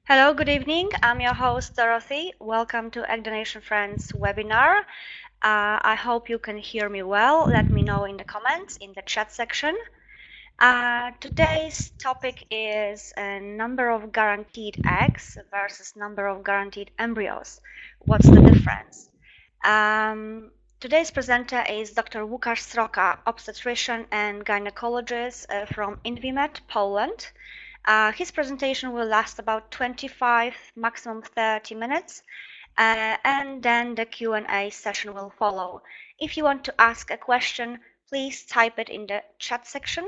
Hello, good evening. I'm your host, Dorothy. Welcome to Egg Donation Friends webinar. I hope you can hear me well. Let me know in the comments in the chat section. Today's topic is number of guaranteed eggs versus number of guaranteed embryos. What's the difference? Today's presenter is Dr. Łukasz Sroka, obstetrician and gynecologist from Invimed, Poland. His presentation will last about 25, maximum 30 minutes, and then the Q&A session will follow. If you want to ask a question, please type it in the chat section.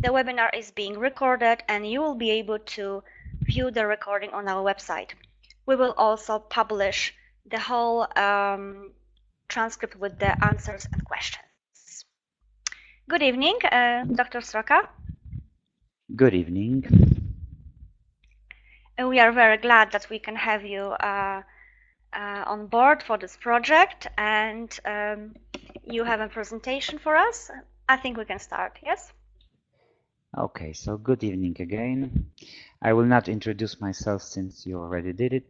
The webinar is being recorded and you will be able to view the recording on our website. We will also publish the whole transcript with the answers and questions. Good evening, Dr. Sroka. Good evening. We are very glad that we can have you on board for this project, and you have a presentation for us. I think we can start, yes? Okay, so good evening again. I will not introduce myself since you already did it.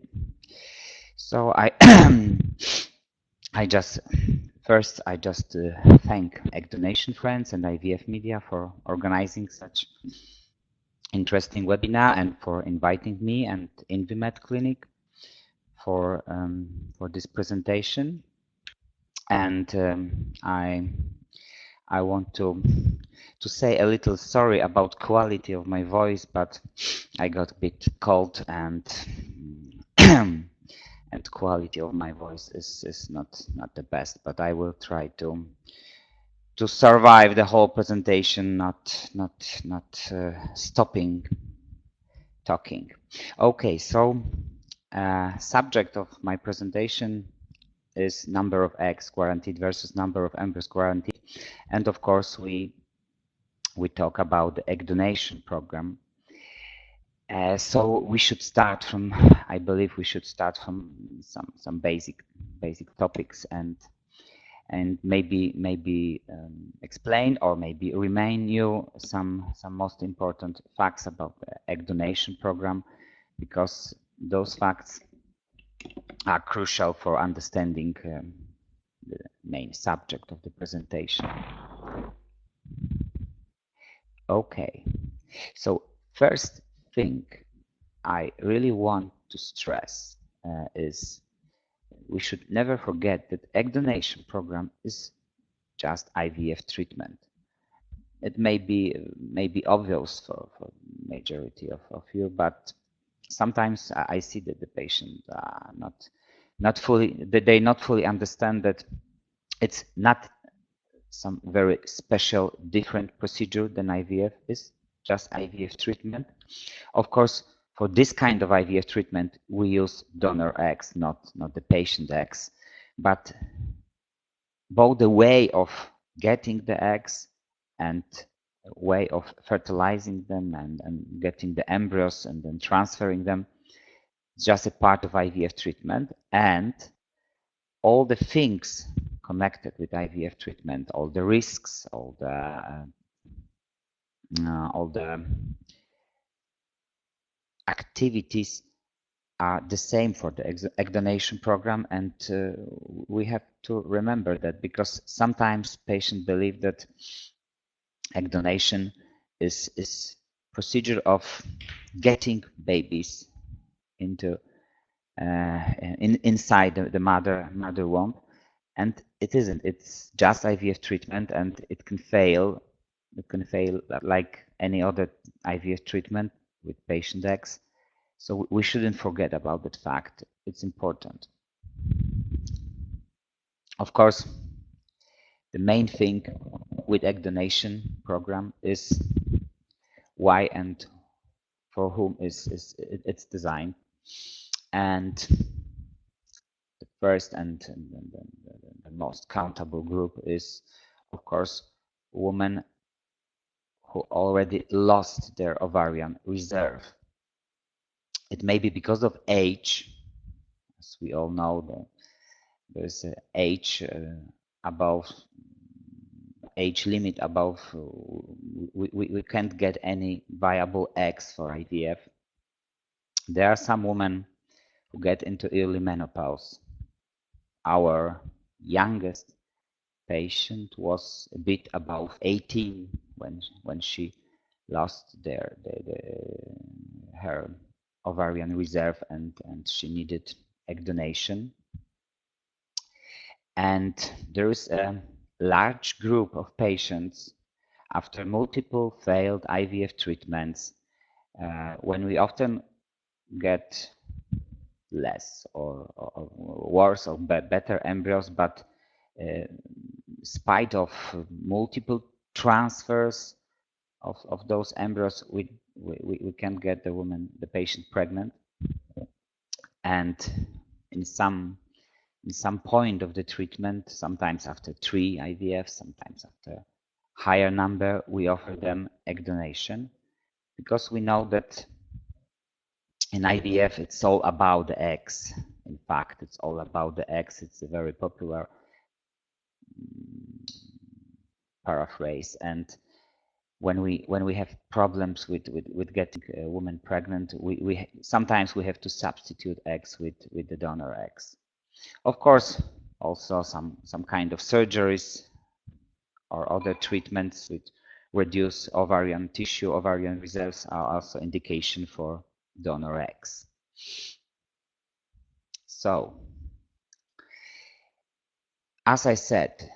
So I just thank Egg Donation Friends and IVF Media for organizing such interesting webinar and for inviting me and Invimed Clinic for this presentation. And I want to say a little sorry about quality of my voice, but I got a bit cold and and quality of my voice is not the best, but I will try to survive the whole presentation, not stopping talking. Okay, so subject of my presentation is number of eggs guaranteed versus number of embryos guaranteed, and of course we talk about the egg donation program. So we should start from, I believe we should start from some basic topics and maybe explain or maybe remind you some most important facts about the egg donation program, because those facts are crucial for understanding the main subject of the presentation. Okay, so first thing I really want to stress is we should never forget that egg donation program is just IVF treatment. It may be obvious for majority of you, but sometimes I see that the patient not fully understand that it's not some very special different procedure than IVF is, just IVF treatment. Of course, for this kind of IVF treatment, we use donor eggs, not the patient eggs, but both the way of getting the eggs and way of fertilizing them and getting the embryos and then transferring them, just a part of IVF treatment, and all the things connected with IVF treatment, all the risks, all the activities are the same for the egg donation program, and we have to remember that, because sometimes patients believe that egg donation is procedure of getting babies into inside the mother womb, and it isn't. It's just IVF treatment, and it can fail. It can fail like any other IVF treatment with patient eggs. So we shouldn't forget about that fact. It's important. Of course, the main thing with egg donation program is why and for whom it's designed. And the first and the most countable group is, of course, women who already lost their ovarian reserve. It may be because of age. As we all know, there's an age limit above. We can't get any viable eggs for IVF. There are some women who get into early menopause. Our youngest patient was a bit above 18 when she lost her ovarian reserve and she needed egg donation. And there is a large group of patients after multiple failed IVF treatments when we often get less or worse or better embryos, but spite of multiple transfers of those embryos, we can't get the patient pregnant. And in some point of the treatment, sometimes after 3 IVF, sometimes after higher number, we offer them egg donation because we know that in IVF it's all about the eggs. In fact, it's all about the eggs. It's a very popular paraphrase. And when we have problems with getting a woman pregnant, we sometimes we have to substitute eggs with the donor eggs. Of course, also some kind of surgeries or other treatments with reduce ovarian tissue, ovarian reserves are also indication for donor eggs. So, as I said,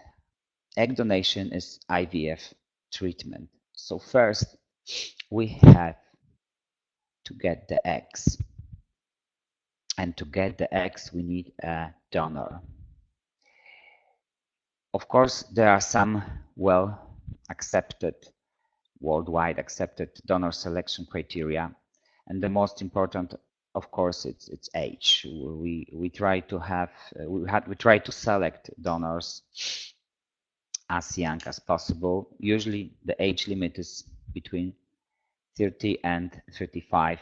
egg donation is IVF treatment. So first, we have to get the eggs. And to get the eggs, we need a donor. Of course, there are some well accepted, worldwide accepted donor selection criteria. And the most important, of course, it's age. We try to have, we try to select donors as young as possible. Usually the age limit is between 30 and 35.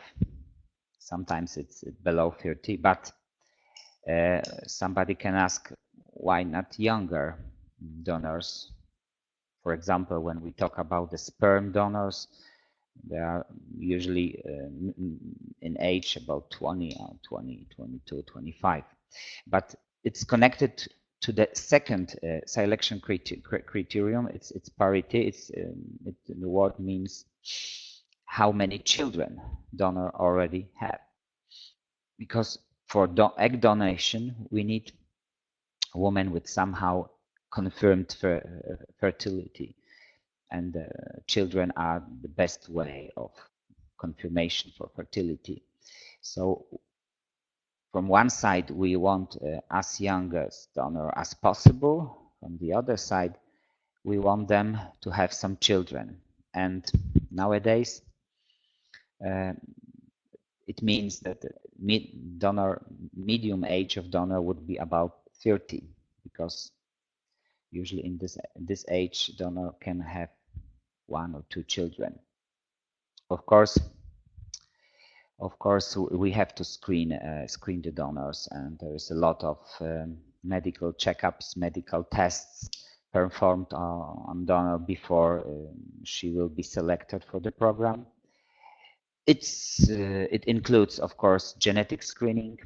Sometimes it's below 30, but somebody can ask, why not younger donors? For example, when we talk about the sperm donors, they are usually in age about 20, 22, 25. But it's connected to the second selection criterion. It's parity. The word means how many children donor already have. Because for egg donation, we need a woman with somehow confirmed fertility. And children are the best way of confirmation for fertility. So from one side, we want as young as donor as possible. From the other side, we want them to have some children. And nowadays, it means that the medium age of donor would be about 30, because usually in this age, donor can have 1 or 2 children. Of course, we have to screen the donors, and there is a lot of medical checkups, medical tests performed on donor before she will be selected for the program. It includes, of course, genetic screening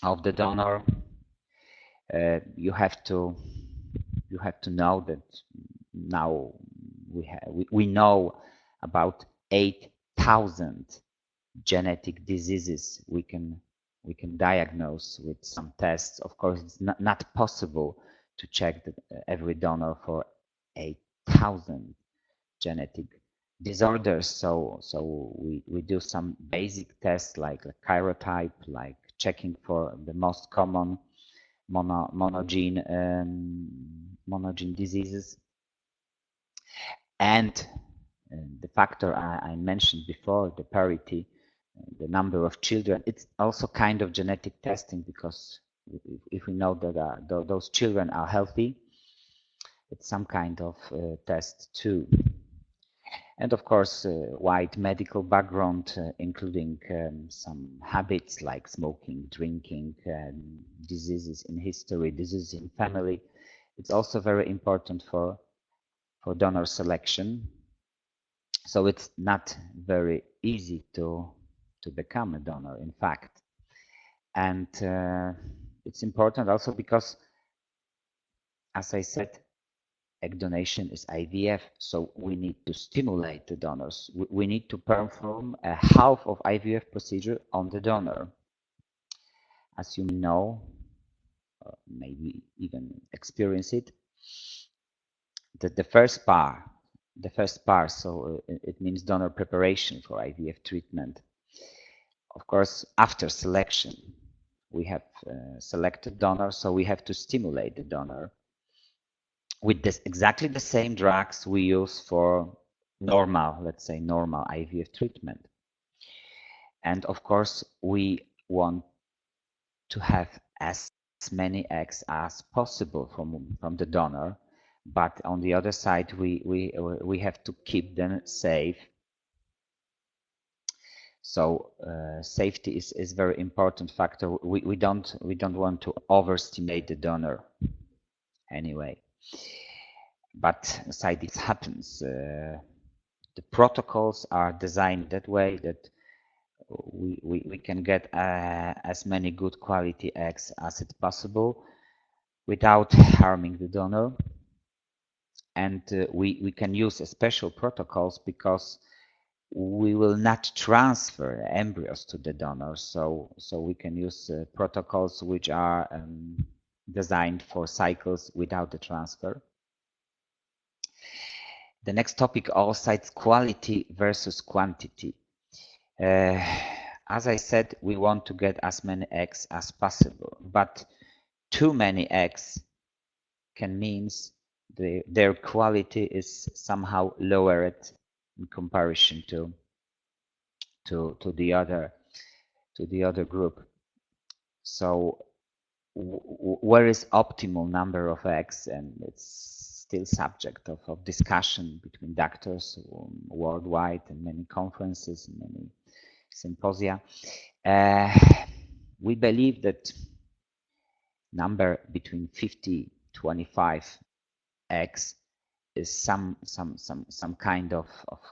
of the donor. You have to know that now we know about 8,000 genetic diseases we can diagnose with some tests. Of course, it's not possible to check every donor for 8,000 genetic disorders. So we do some basic tests like a karyotype, like checking for the most common monogene diseases. And the factor I mentioned before, the parity, the number of children, it's also kind of genetic testing, because if we know that those children are healthy, it's some kind of test too. And of course, wide medical background, including some habits like smoking, drinking, diseases in history, diseases in family. It's also very important for donor selection. So it's not very easy to to become a donor, in fact. And it's important also because, as I said, egg donation is IVF, so we need to stimulate the donors. We need to perform a half of IVF procedure on the donor. As you know, maybe even experience it, the first part, so it means donor preparation for IVF treatment. Of course, after selection, we have selected donor, so we have to stimulate the donor with exactly the same drugs we use for normal, let's say normal IVF treatment. And of course, we want to have as many eggs as possible from the donor, but on the other side, we have to keep them safe. So safety is very important factor. We don't want to overstimulate the donor anyway. But aside this happens, the protocols are designed that way that we can get as many good quality eggs as it's possible without harming the donor. And we can use special protocols because we will not transfer embryos to the donor. So we can use protocols which are designed for cycles without the transfer. The next topic, oocytes quality versus quantity. As I said, we want to get as many eggs as possible, but too many eggs can mean their quality is somehow lowered in comparison to the other group. So where is optimal number of eggs? And it's still subject of discussion between doctors worldwide and many conferences and many symposia. We believe that number between 50-25 eggs is some kind of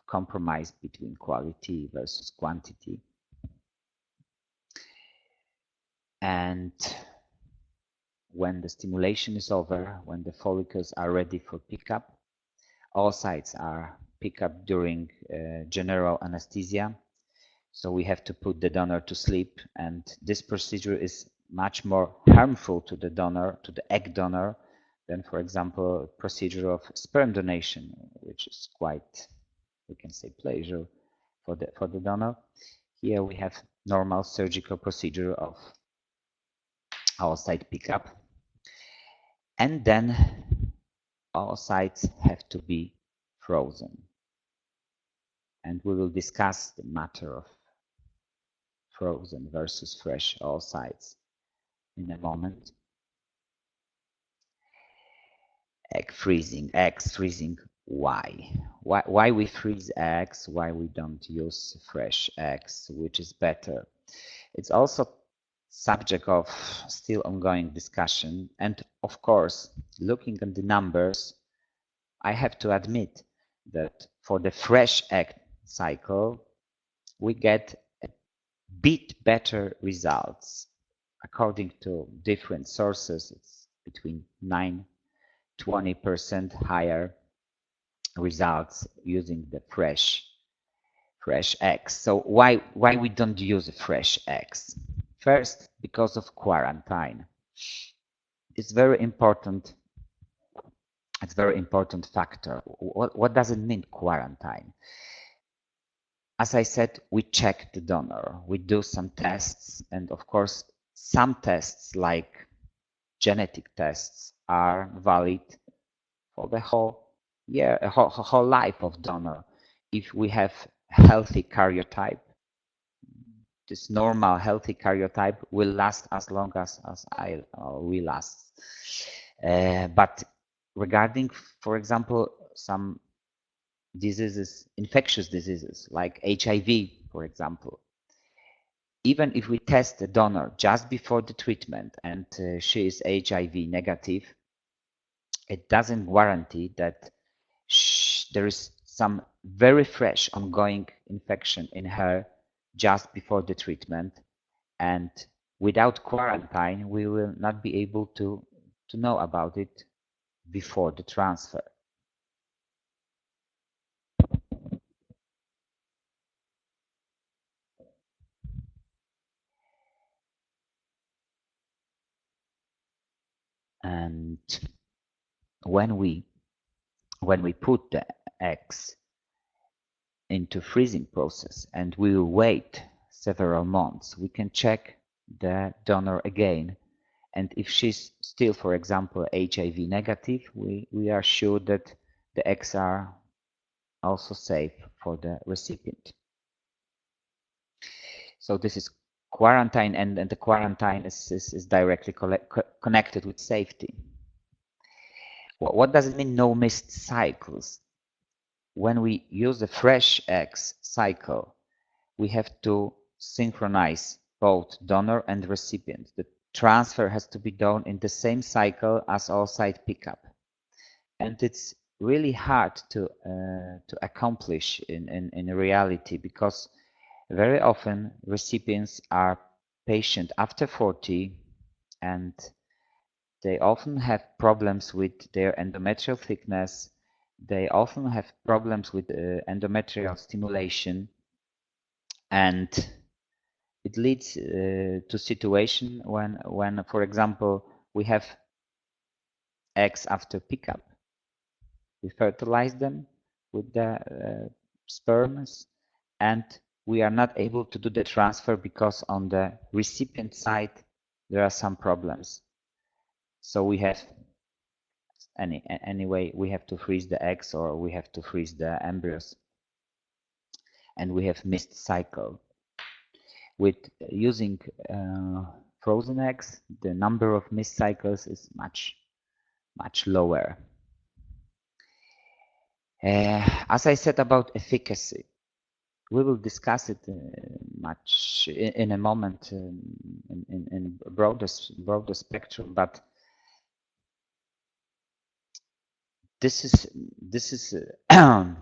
compromise between quality versus quantity. And when the stimulation is over, when the follicles are ready for pickup, oocytes are picked up during general anesthesia. So we have to put the donor to sleep, and this procedure is much more harmful to the donor, to the egg donor, than, for example, procedure of sperm donation, which is quite, we can say, pleasure for the donor. Here we have normal surgical procedure of oocyte pickup, and then oocytes have to be frozen. And we will discuss the matter of frozen versus fresh oocytes in a moment. Eggs freezing. Why we freeze eggs? Why we don't use fresh eggs? Which is better? It's also subject of still ongoing discussion. And of course, looking at the numbers, I have to admit that for the fresh egg cycle, we get a bit better results. According to different sources, it's between 9-20% higher results using the fresh eggs. So why we don't use fresh eggs? First, because of quarantine. It's very important. It's a very important factor. What does it mean, quarantine? As I said, we check the donor. We do some tests, and of course, some tests like genetic tests are valid for the whole year, whole life of donor. If we have healthy karyotype, this normal healthy karyotype will last as long as we last. But regarding, for example, some diseases, infectious diseases like HIV, for example, even if we test the donor just before the treatment and she is HIV negative, it doesn't guarantee that there is some very fresh ongoing infection in her just before the treatment, and without quarantine, we will not be able to know about it before the transfer. And when we put the eggs into freezing process and we will wait several months, we can check the donor again. And if she's still, for example, HIV negative, we are sure that the eggs are also safe for the recipient. So this is quarantine, and the quarantine is directly connected with safety. What does it mean, no missed cycles? When we use the fresh eggs cycle, we have to synchronize both donor and recipient. The transfer has to be done in the same cycle as oocyte pickup. And it's really hard to accomplish in reality, because very often recipients are patient after 40, and they often have problems with their endometrial thickness. They often have problems with endometrial stimulation, and it leads to situation when, for example, we have eggs after pickup. We fertilize them with the sperms, and we are not able to do the transfer because on the recipient side there are some problems. So we have anyway we have to freeze the eggs, or we have to freeze the embryos, and we have missed cycle. With using frozen eggs, the number of missed cycles is much lower. As I said about efficacy, we will discuss it much in a moment in broader spectrum, but this is a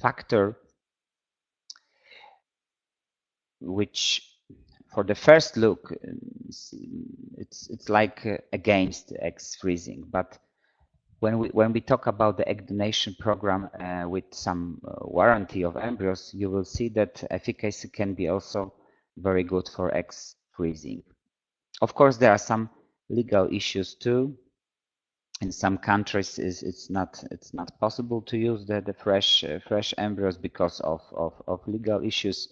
factor which, for the first look, it's like against eggs freezing, but when we talk about the egg donation program with some warranty of embryos, you will see that efficacy can be also very good for eggs freezing. Of course, there are some legal issues too. In some countries, it's not possible to use the fresh embryos because of legal issues.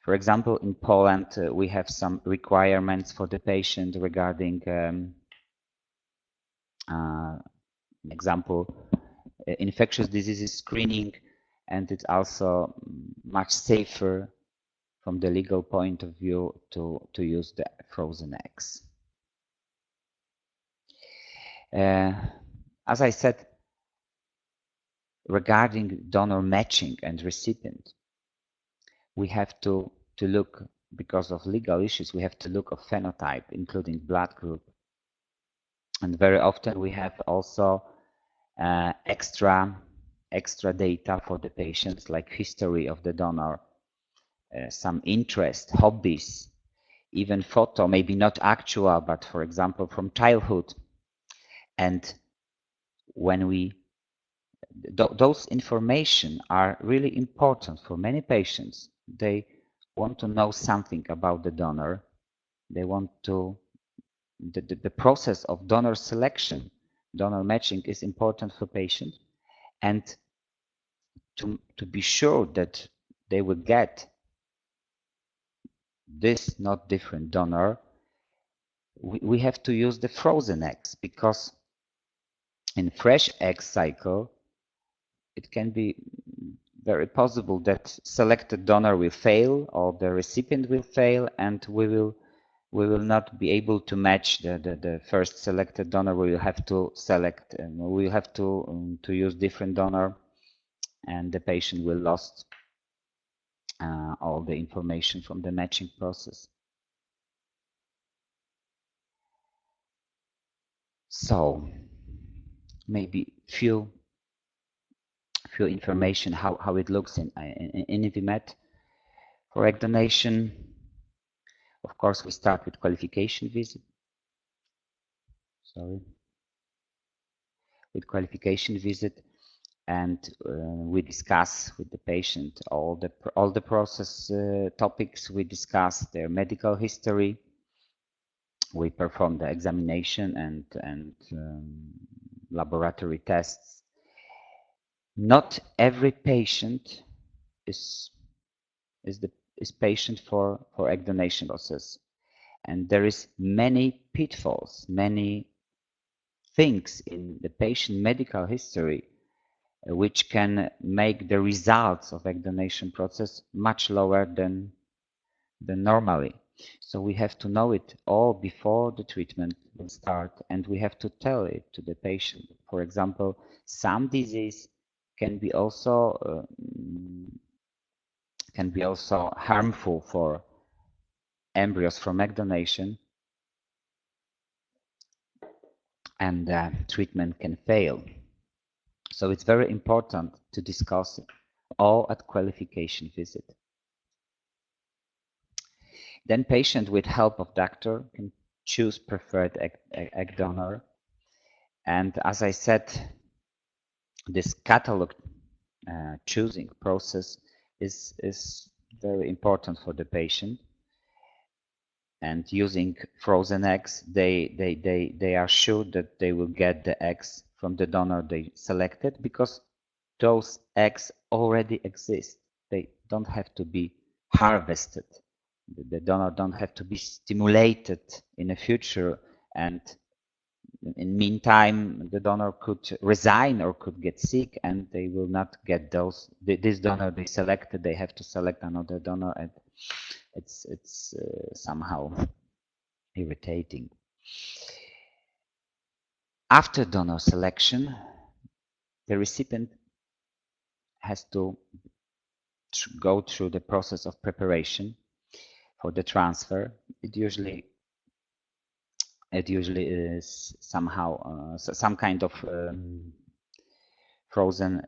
For example, in Poland, we have some requirements for the patient regarding example, infectious diseases screening, and it's also much safer from the legal point of view to use the frozen eggs. As I said, regarding donor matching and recipient, we have to look, because of legal issues, we have to look at phenotype, including blood group. And very often we have also extra data for the patients, like history of the donor, some interest, hobbies, even photo, maybe not actual, but for example from childhood. And when those information are really important for many patients. They want to know something about the donor. They want to the process of donor selection, donor matching is important for patients, and to be sure that they will get this not different donor, we have to use the frozen eggs, because in fresh egg cycle it can be very possible that selected donor will fail, or the recipient will fail, and we will not be able to match the first selected donor. We will have to select, and we will have to use different donor, and the patient will lose all the information from the matching process. So maybe few information how it looks in Invimed. For egg donation, of course, we start with qualification visit. With qualification visit, and we discuss with the patient all the process topics. We discuss their medical history. We perform the examination and laboratory tests. Not every patient is patient for egg donation process, and there is many pitfalls, many things in the patient medical history which can make the results of egg donation process much lower than normally. So we have to know it all before the treatment will start, and we have to tell it to the patient. For example, some disease can be also harmful for embryos from egg donation, and treatment can fail. So it's very important to discuss it all at qualification visit. Then patient with help of doctor can choose preferred egg donor. And as I said, this catalog choosing process is very important for the patient. And using frozen eggs, they are sure that they will get the eggs from the donor they selected, because those eggs already exist. They don't have to be harvested. The donor don't have to be stimulated in the future, and in meantime the donor could resign or could get sick, and they will not get this donor they selected. They have to select another donor, and it's somehow irritating. After donor selection, the recipient has to go through the process of preparation for the transfer. It usually is somehow some kind of frozen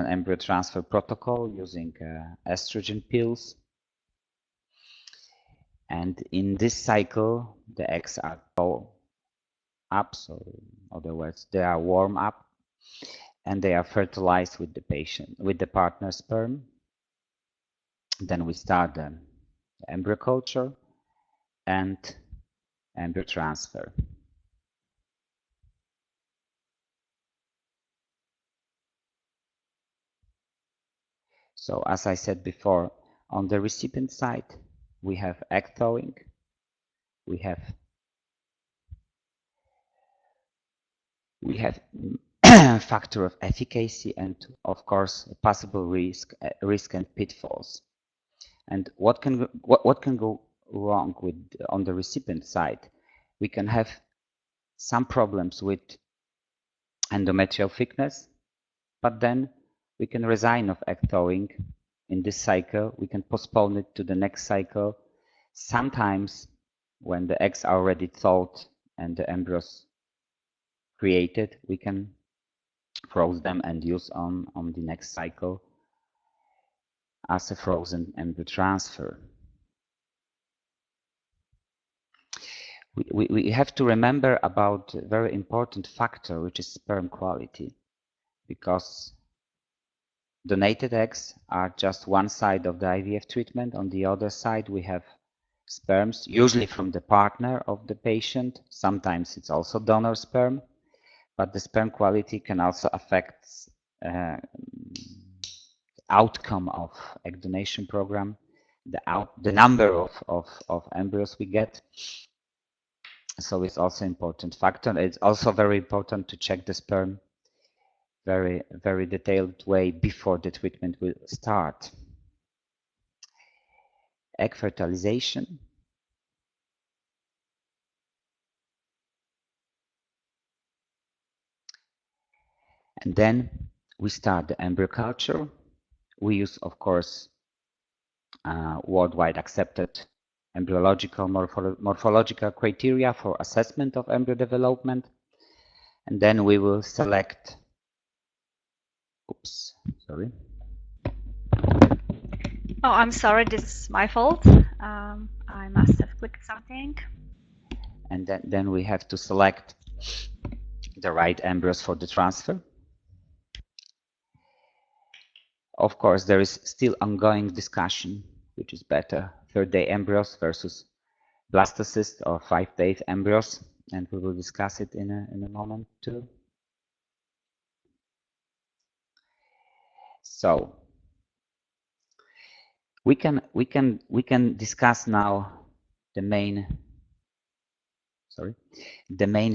embryo transfer protocol using estrogen pills. And in this cycle, the eggs are thawed up, so in other words, they are warm up, and they are fertilized with the partner sperm. Then we start the embryo culture and embryo transfer. So as I said before, on the recipient side, we have egg thawing, we have factor of efficacy, and of course possible risk and pitfalls. And what can go wrong on the recipient side? We can have some problems with endometrial thickness, but then we can resign of egg thawing in this cycle. We can postpone it to the next cycle. Sometimes when the eggs are already thawed and the embryos created, we can froze them and use on the next cycle as a frozen embryo transfer. We have to remember about a very important factor, which is sperm quality, because donated eggs are just one side of the IVF treatment. On the other side, we have sperms, usually from the partner of the patient. Sometimes it's also donor sperm, but the sperm quality can also affect the outcome of egg donation program, the number of embryos we get. So it's also an important factor. It's also very important to check the sperm very, very detailed way before the treatment will start. Egg fertilization. And then we start the embryo culture. We use, of course, worldwide accepted embryological morphological criteria for assessment of embryo development. And then we will select, Oh, I'm sorry, this is my fault. I must have clicked something. And then we have to select the right embryos for the transfer. Of course, there is still ongoing discussion, which is better, third-day embryos versus blastocyst or 5-day embryos, and we will discuss it in a moment too. So we can discuss now the main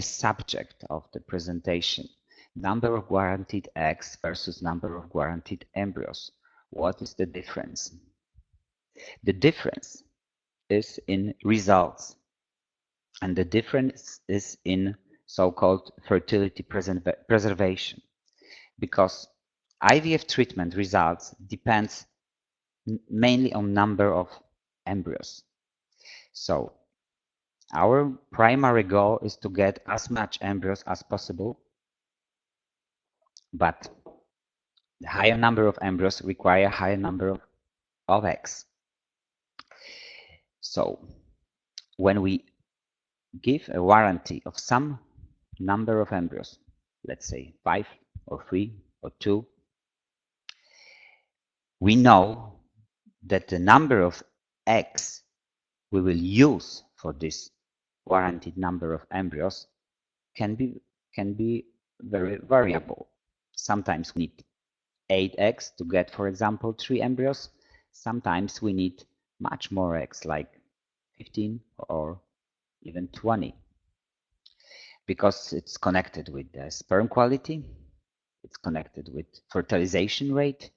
subject of the presentation: number of guaranteed eggs versus number of guaranteed embryos. What is the difference? The difference is in results, and the difference is in so-called fertility preservation, because IVF treatment results depends mainly on number of embryos. So our primary goal is to get as much embryos as possible, but the higher number of embryos require higher number of eggs. So when we give a warranty of some number of embryos, let's say 5 or 3 or 2, we know that the number of eggs we will use for this warranted number of embryos can be very variable. Sometimes we need 8 eggs to get, for example, 3 embryos. Sometimes we need much more eggs, like 15 or even 20, because it's connected with the sperm quality, it's connected with fertilization rate,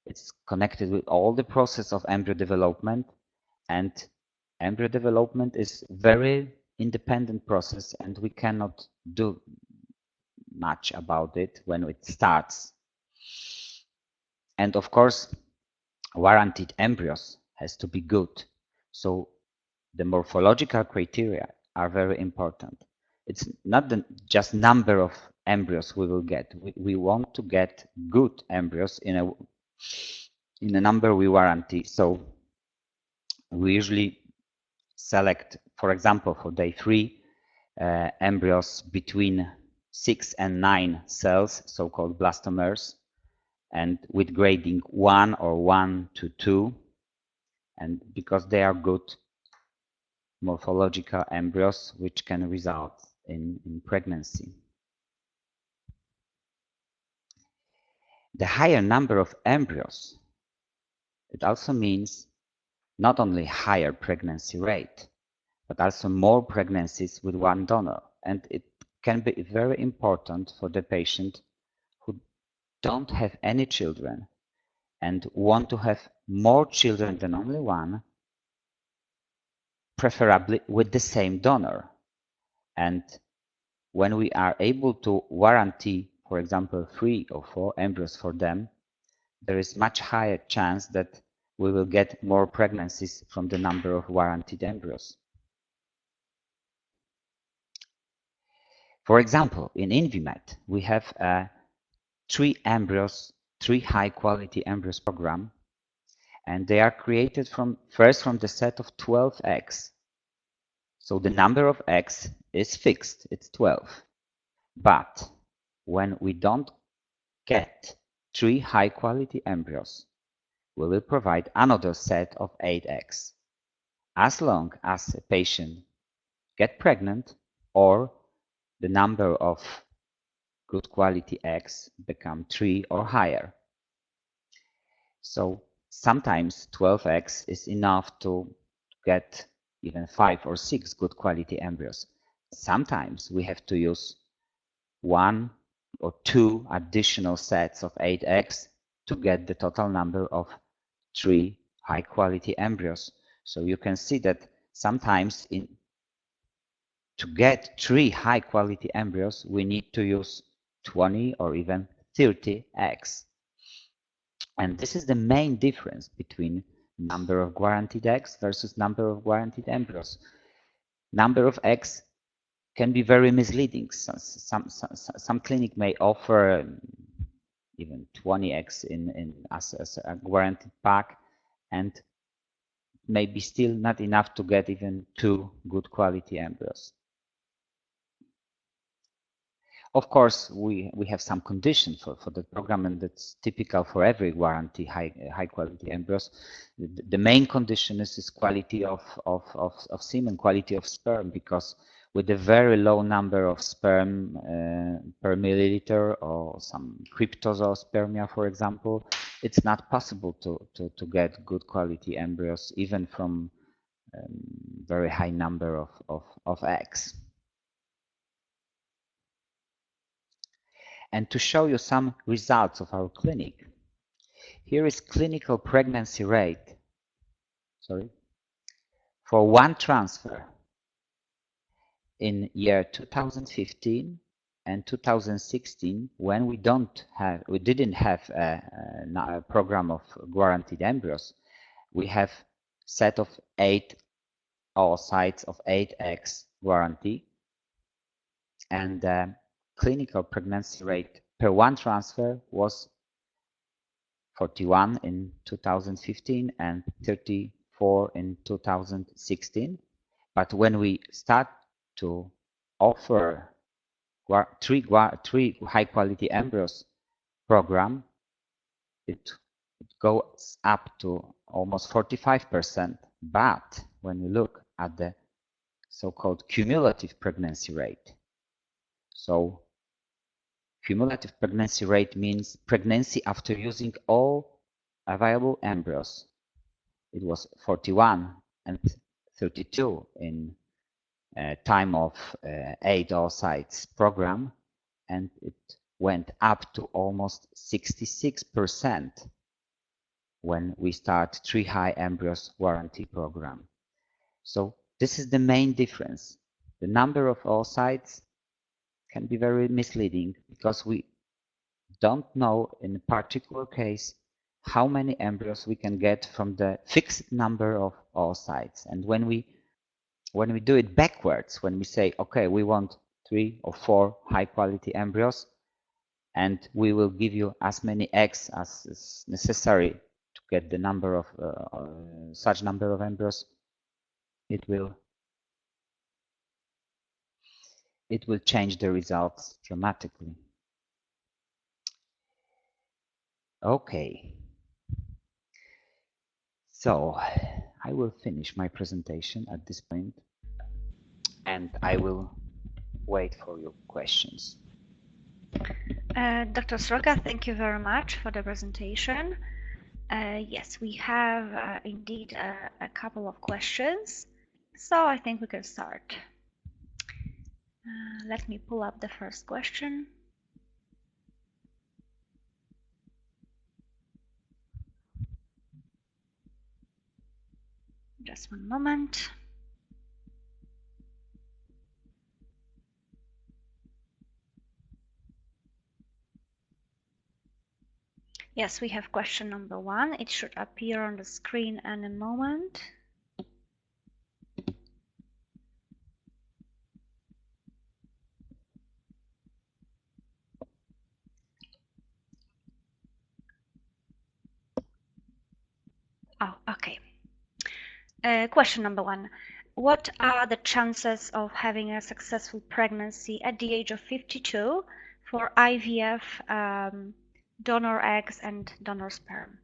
it's connected with all the process of embryo development, and embryo development is very independent process, and we cannot do much about it when it starts. And of course, warranted embryos has to be good. So the morphological criteria are very important. It's not just number of embryos we will get. We want to get good embryos in a number we warranty. So we usually select, for example, for day 3, embryos between 6 and 9 cells, so-called blastomers, and with grading 1 or 1 to 2, and because they are good morphological embryos which can result in pregnancy. The higher number of embryos, it also means not only higher pregnancy rate, but also more pregnancies with one donor. And it can be very important for the patient who don't have any children and want to have more children than only one, preferably with the same donor. And when we are able to warranty, for example, 3 or 4 embryos for them, there is much higher chance that we will get more pregnancies from the number of warranted embryos. For example, in Invimed, we have a 3 high quality embryos program, and they are created from the set of 12 eggs. So the number of eggs is fixed, it's 12. But when we don't get 3 high quality embryos, we will provide another set of 8 eggs, as long as a patient get pregnant or the number of good quality eggs become 3 or higher. So sometimes 12 eggs is enough to get even 5 or 6 good quality embryos. Sometimes we have to use 1 or 2 additional sets of 8 eggs to get the total number of 3 high quality embryos. So you can see that sometimes to get 3 high quality embryos, we need to use 20 or even 30 eggs. And this is the main difference between number of guaranteed eggs versus number of guaranteed embryos. Number of eggs can be very misleading. Some clinic may offer even 20 eggs as a guaranteed pack, and maybe still not enough to get even 2 good quality embryos. Of course, we have some conditions for the program, and that's typical for every guarantee high quality embryos. The main condition is quality of semen, quality of sperm, because with a very low number of sperm per milliliter, or some cryptozoospermia, for example, it's not possible to get good quality embryos even from very high number of eggs. And to show you some results of our clinic, here is clinical pregnancy rate, for one transfer in year 2015 and 2016, when we didn't have a program of guaranteed embryos. We have set of 8 oocytes of 8 eggs guarantee, and clinical pregnancy rate per one transfer was 41 in 2015 and 34 in 2016. But when we start to offer three high quality embryos program, it goes up to almost 45%. But when we look at the so-called cumulative pregnancy rate, so cumulative pregnancy rate means pregnancy after using all available embryos. It was 41 and 32 in time of 8 oocytes program, and it went up to almost 66% when we start 3 high embryos guarantee program. So this is the main difference. The number of oocytes can be very misleading, because we don't know in a particular case how many embryos we can get from the fixed number of oocytes. And when we do it backwards, when we say, okay, we want 3 or 4 high quality embryos, and we will give you as many eggs as is necessary to get the number of such number of embryos, it will change the results dramatically. Okay, so I will finish my presentation at this point, and I will wait for your questions. Dr. Sroka, thank you very much for the presentation. Yes, we have indeed a couple of questions, so I think we can start. Let me pull up the first question. Just one moment. Yes, we have question number 1. It should appear on the screen in a moment. Oh, okay. Question number 1. What are the chances of having a successful pregnancy at the age of 52 for IVF, donor eggs and donor sperm?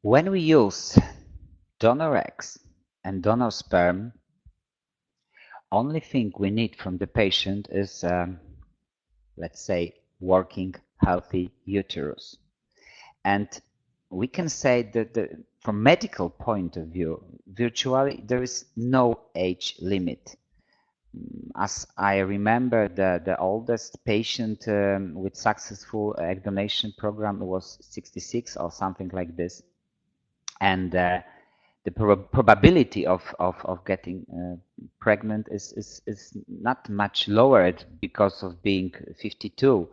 When we use donor eggs and donor sperm, only thing we need from the patient is, let's say, working healthy uterus. And we can say that from medical point of view, virtually there is no age limit. As I remember, the oldest patient with successful egg donation program was 66 or something like this. And the probability of getting pregnant is not much lowered because of being 52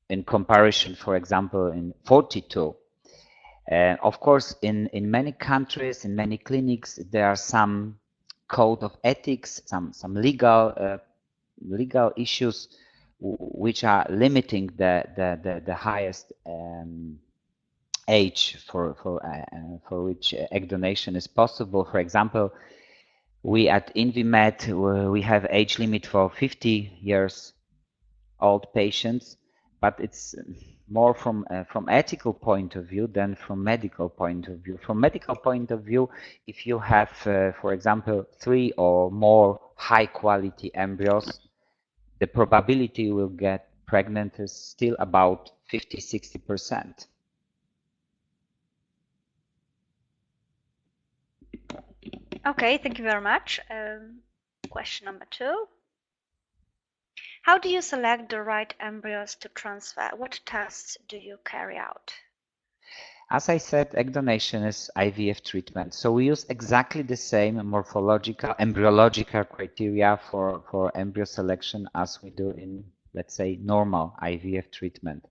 in comparison, for example, in 42. Of course, in many countries, in many clinics, there are some code of ethics, some legal issues which are limiting the highest age for which egg donation is possible. For example, we at Invimed we have age limit for 50 years old patients, but it's more from ethical point of view than from medical point of view. From medical point of view, if you have, for example, 3 or more high quality embryos, the probability you will get pregnant is still about 50–60%. Okay, thank you very much. Question number 2. How do you select the right embryos to transfer? What tests do you carry out? As I said, egg donation is IVF treatment. So we use exactly the same morphological, embryological criteria for embryo selection as we do in, let's say, normal IVF treatment.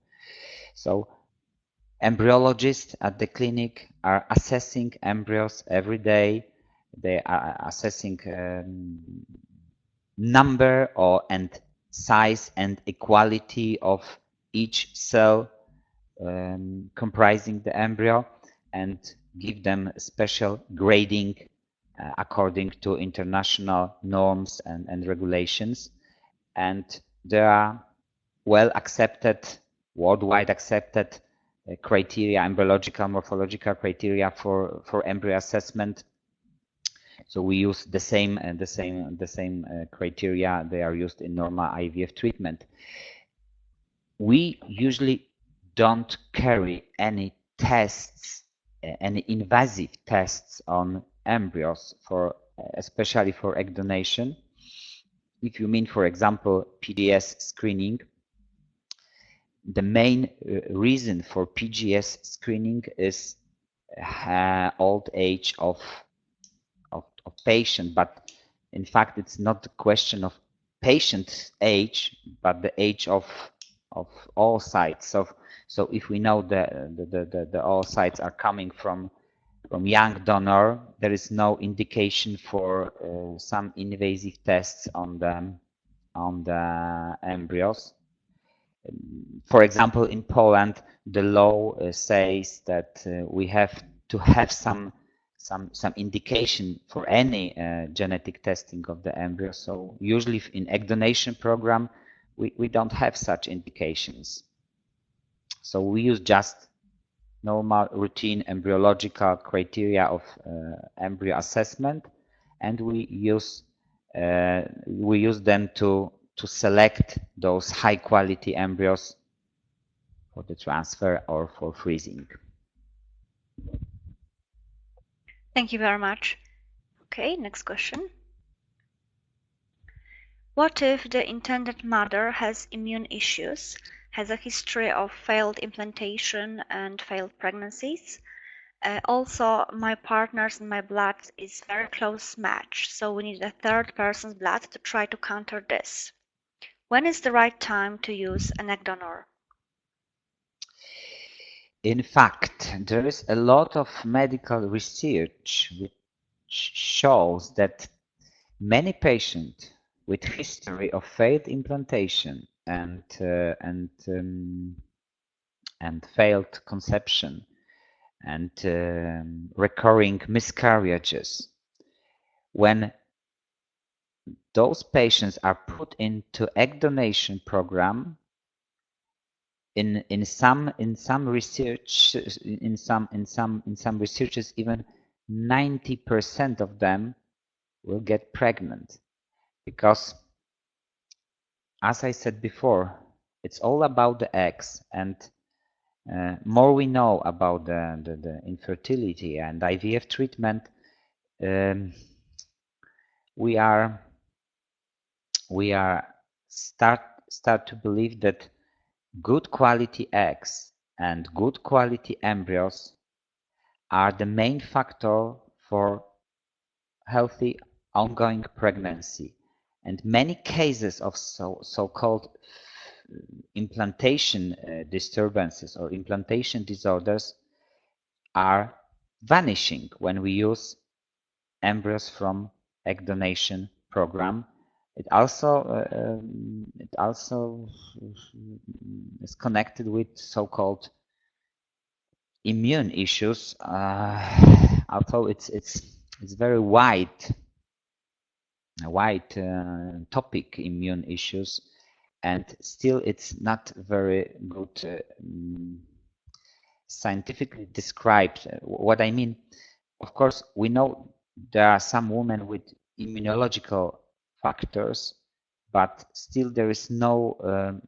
So embryologists at the clinic are assessing embryos every day. They are assessing number and size and equality of each cell comprising the embryo, and give them special grading according to international norms and regulations. And there are well accepted, worldwide accepted criteria, embryological, morphological criteria for embryo assessment. So we use the same criteria they are used in normal IVF treatment. We usually don't carry any tests, any invasive tests on embryos for especially for egg donation. If you mean, for example, PGS screening, the main reason for PGS screening is old age of patient, but in fact it's not a question of patient's age, but the age of all sites. So if we know the all sites are coming from young donor, there is no indication for some invasive tests on the embryos. For example, in Poland, the law says that we have to have some indication for any genetic testing of the embryo. So usually in egg donation program, we don't have such indications. So we use just normal routine embryological criteria of embryo assessment, and we use them to select those high quality embryos for the transfer or for freezing. Thank you very much. Okay, next question. What if the intended mother has immune issues, has a history of failed implantation and failed pregnancies? Also, my partner's and my blood is very close match, so we need a third person's blood to try to counter this. When is the right time to use an egg donor? In fact, there is a lot of medical research which shows that many patients with history of failed implantation and failed conception and recurring miscarriages, when those patients are put into egg donation program, in some researches even 90% of them will get pregnant, because as I said before, it's all about the eggs, and more we know about the infertility and IVF treatment, we are start to believe that good quality eggs and good quality embryos are the main factor for healthy ongoing pregnancy. And many cases of so-called implantation disturbances or implantation disorders are vanishing when we use embryos from egg donation program. It also is connected with so-called immune issues, although it's very wide topic, immune issues, and still it's not very good scientifically described. What I mean, of course, we know there are some women with immunological factors, but still there is no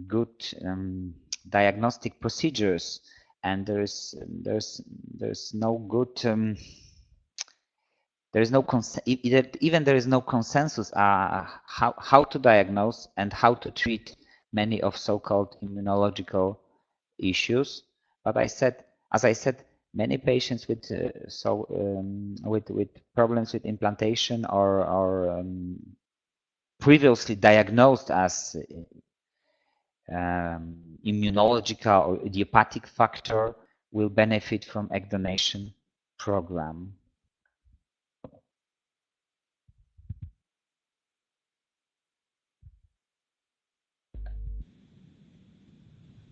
good diagnostic procedures, and there's no good there is no even there is no consensus how to diagnose and how to treat many of so-called immunological issues. But as I said, many patients with with problems with implantation or previously diagnosed as immunological or idiopathic factor will benefit from egg donation program.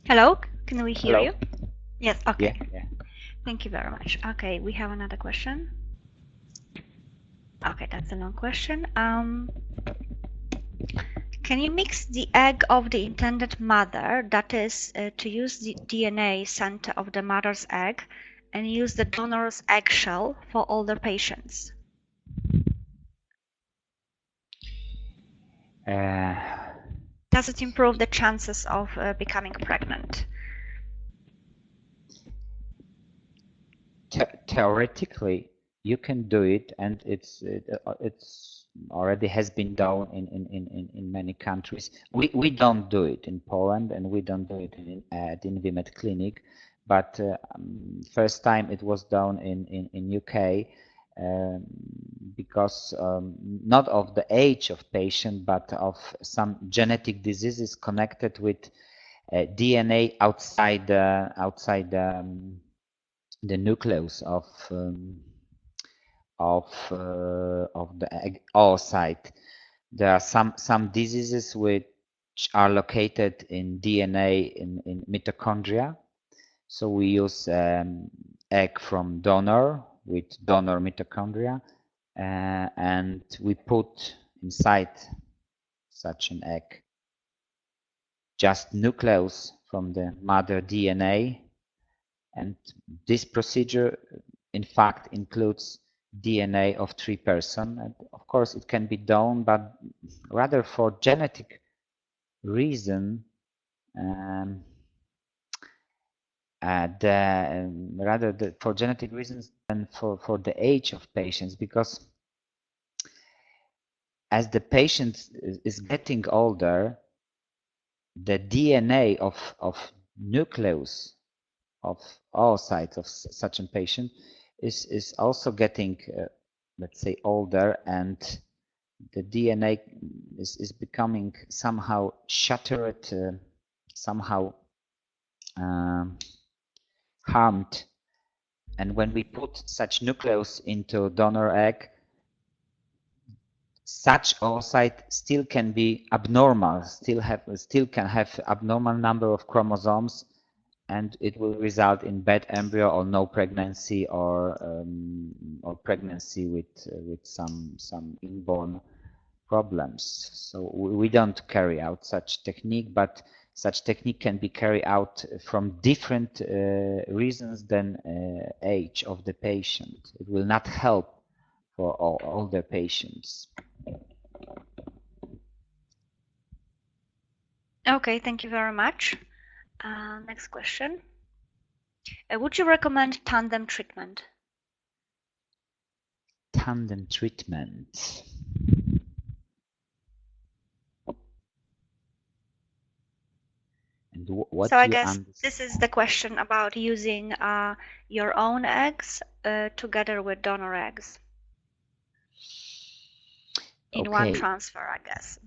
Hello, can we hear Hello? you? Yes, okay. Yeah. Thank you very much. Okay, we have another question. Okay, that's a long question. Can you mix the egg of the intended mother, that is, to use the DNA sent of the mother's egg, and use the donor's eggshell for older patients? Does it improve the chances of becoming pregnant? Theoretically, you can do it, and it's already has been done in many countries. We don't do it in Poland, and we don't do it at Invimed Clinic, but first time it was done in UK. Because not of the age of patient, but of some genetic diseases connected with DNA outside the nucleus of the egg oocyte. There are some diseases which are located in DNA in mitochondria. So we use egg from donor with donor mitochondria, and we put inside such an egg just nucleus from the mother DNA, and this procedure in fact includes DNA of 3 persons. And of course it can be done, but rather for genetic reason, for genetic reasons than for the age of patients, because as the patient is getting older, the DNA of nucleus of oocytes of such a patient is also getting, let's say, older, and the DNA is becoming somehow shattered, somehow harmed. And when we put such nucleus into donor egg, such oocyte still can be abnormal, still can have abnormal number of chromosomes, and it will result in bad embryo or no pregnancy, or pregnancy with some inborn problems. So we don't carry out such technique, but such technique can be carried out from different reasons than age of the patient. It will not help for all older patients. Okay, thank you very much. Next question. Would you recommend tandem treatment? Tandem treatment. And what so I you guess this is the question about using your own eggs together with donor eggs in one transfer, I guess.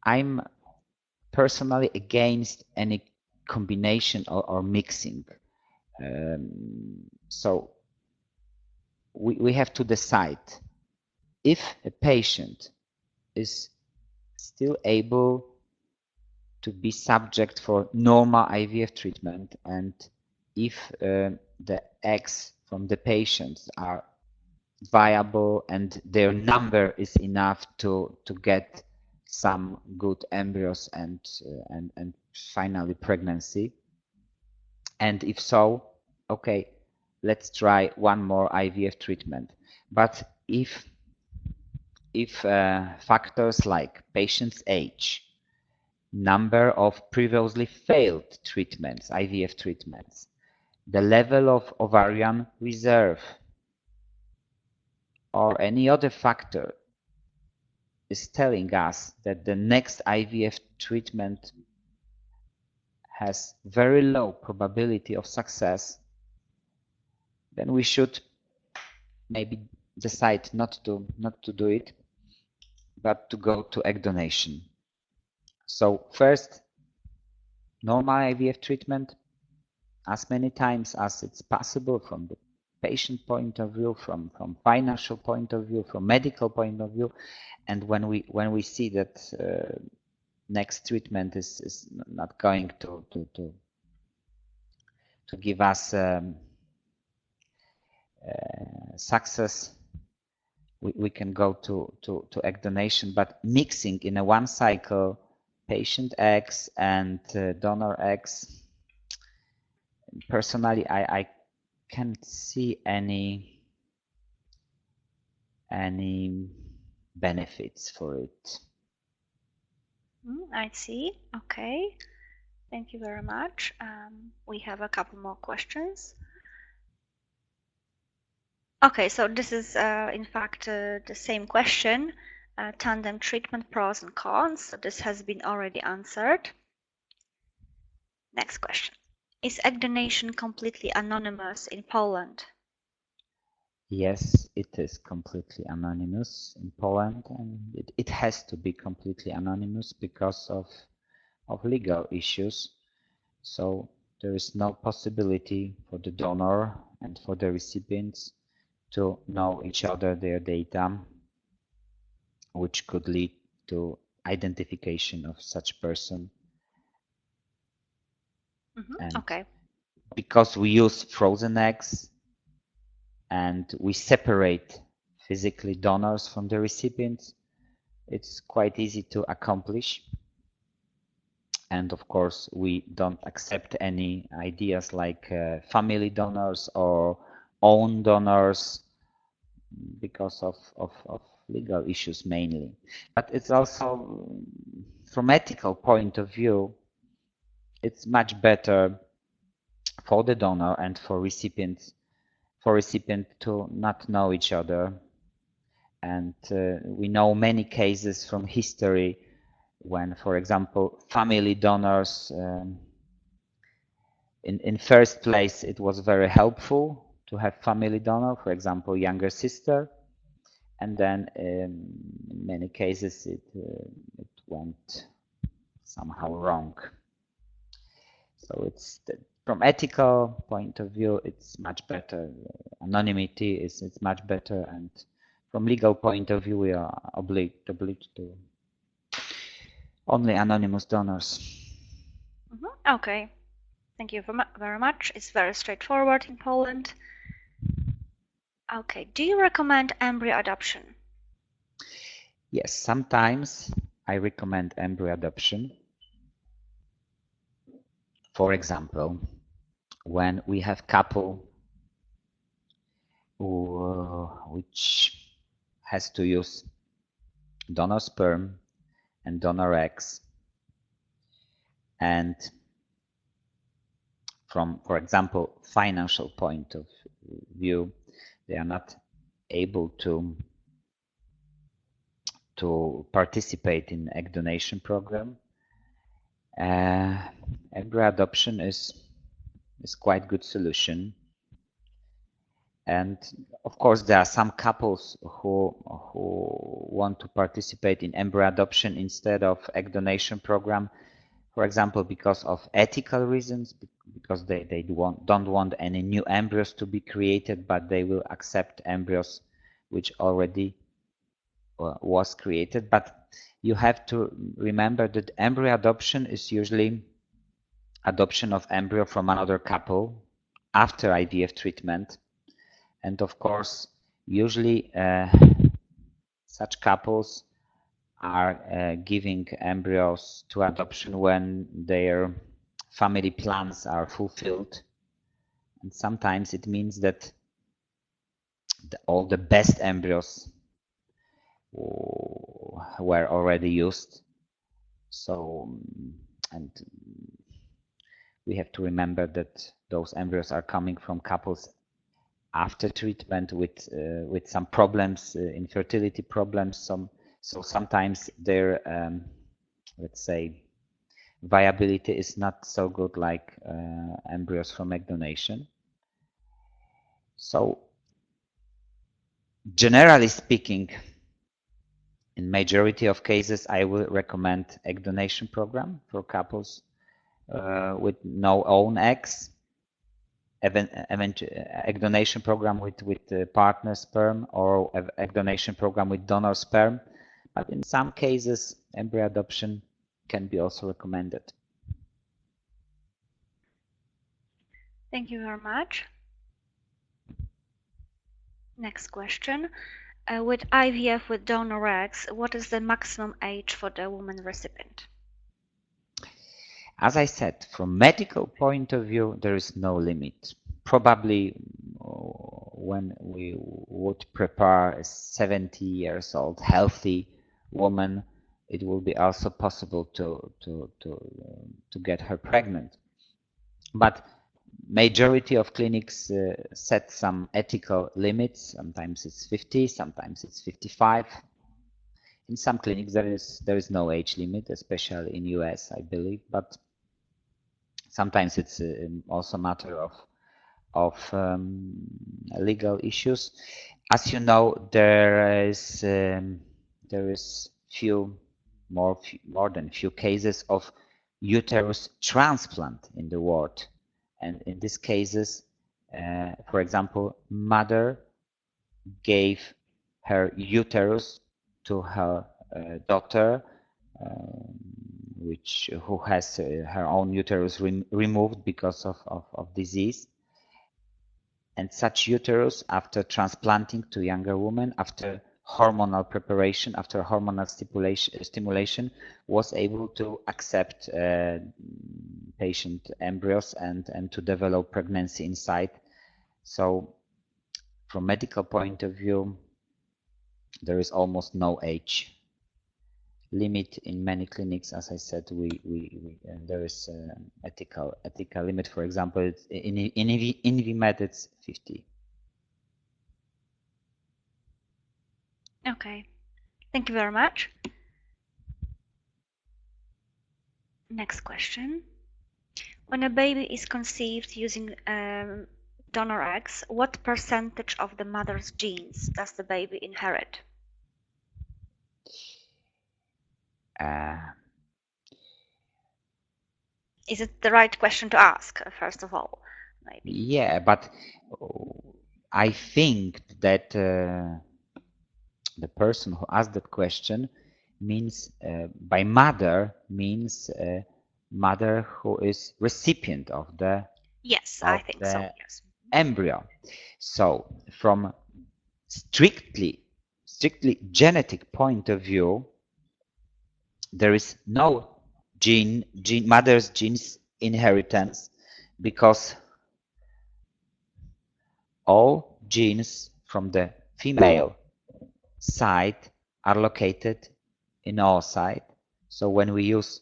I'm personally against any combination or mixing. So we have to decide if a patient is still able to be subject for normal IVF treatment, and if the eggs from the patients are viable and their number is enough to get some good embryos and finally pregnancy. And if so, okay, let's try one more IVF treatment. But if factors like patient's age, number of previously failed treatments, IVF treatments, the level of ovarian reserve, or any other factor is telling us that the next IVF treatment has very low probability of success, then we should maybe decide not to do it, but to go to egg donation. So first, normal IVF treatment as many times as it's possible from the patient point of view, from financial point of view, from medical point of view, and when we see that next treatment is not going to give us success, we can go to egg donation. But mixing in a one cycle patient eggs and donor eggs, personally I can't see any benefits for it. I see. Okay. Thank you very much. We have a couple more questions. Okay, so this is in fact the same question, tandem treatment pros and cons. So this has been already answered. Next question. Is egg donation completely anonymous in Poland? Yes, it is completely anonymous in Poland, and it has to be completely anonymous because of legal issues. So there is no possibility for the donor and for the recipients to know each other, their data, which could lead to identification of such person. Okay. Because we use frozen eggs and we separate physically donors from the recipients, it's quite easy to accomplish. And of course, we don't accept any ideas like family donors or own donors because of legal issues mainly. But it's also, from ethical point of view, it's much better for the donor and for recipient to not know each other. And we know many cases from history when, for example, family donors, in first place, it was very helpful to have family donor, for example, younger sister, and then in many cases it went somehow wrong. So it's from ethical point of view, it's much better. Anonymity is much better, and from legal point of view, we are obliged to only anonymous donors. Okay, thank you very much. It's very straightforward in Poland. Okay, do you recommend embryo adoption? Yes, sometimes I recommend embryo adoption. For example, when we have couple which has to use donor sperm and donor eggs, and from, for example, financial point of view, they are not able to participate in egg donation program. Embryo adoption is quite good solution. And of course, there are some couples who want to participate in embryo adoption instead of egg donation program, for example, because of ethical reasons, because they don't want any new embryos to be created, but they will accept embryos which already was created. But you have to remember that embryo adoption is usually adoption of embryo from another couple after IVF treatment. And of course, usually such couples are giving embryos to adoption when their family plans are fulfilled. And sometimes it means that all the best embryos were already used. So, and we have to remember that those embryos are coming from couples after treatment with some problems, infertility problems. So sometimes their let's say viability is not so good like embryos from egg donation. So generally speaking, in majority of cases, I will recommend egg donation program for couples with no own eggs, egg donation program with partner sperm, or egg donation program with donor sperm. But in some cases, embryo adoption can be also recommended. Thank you very much. Next question. With IVF with donor eggs, what is the maximum age for the woman recipient? As I said, from medical point of view, there is no limit. Probably when we would prepare a 70 years old healthy woman, it will be also possible to get her pregnant. But majority of clinics set some ethical limits. Sometimes it's 50, sometimes it's 55. In some clinics there is no age limit, especially in US, I believe. But sometimes it's also a matter of legal issues. As you know, there is more than few cases of uterus transplant in the world, and in these cases, for example, mother gave her uterus to her daughter, who has her own uterus removed because of disease. And such uterus, after transplanting to younger women, after hormonal preparation, after hormonal stimulation, was able to accept patient embryos and to develop pregnancy inside. So from medical point of view, there is almost no age limit in many clinics. As I said, there is ethical limit. For example, in Invimed it's 50. Okay, thank you very much. Next question. When a baby is conceived using donor eggs, what percentage of the mother's genes does the baby inherit? Is it the right question to ask, first of all? Maybe. Yeah, but I think that the person who asked that question means by mother means mother who is recipient of the I think so. Yes. Embryo. So from strictly genetic point of view, there is no mother's genes inheritance, because all genes from the female side are located in oocyte. So when we use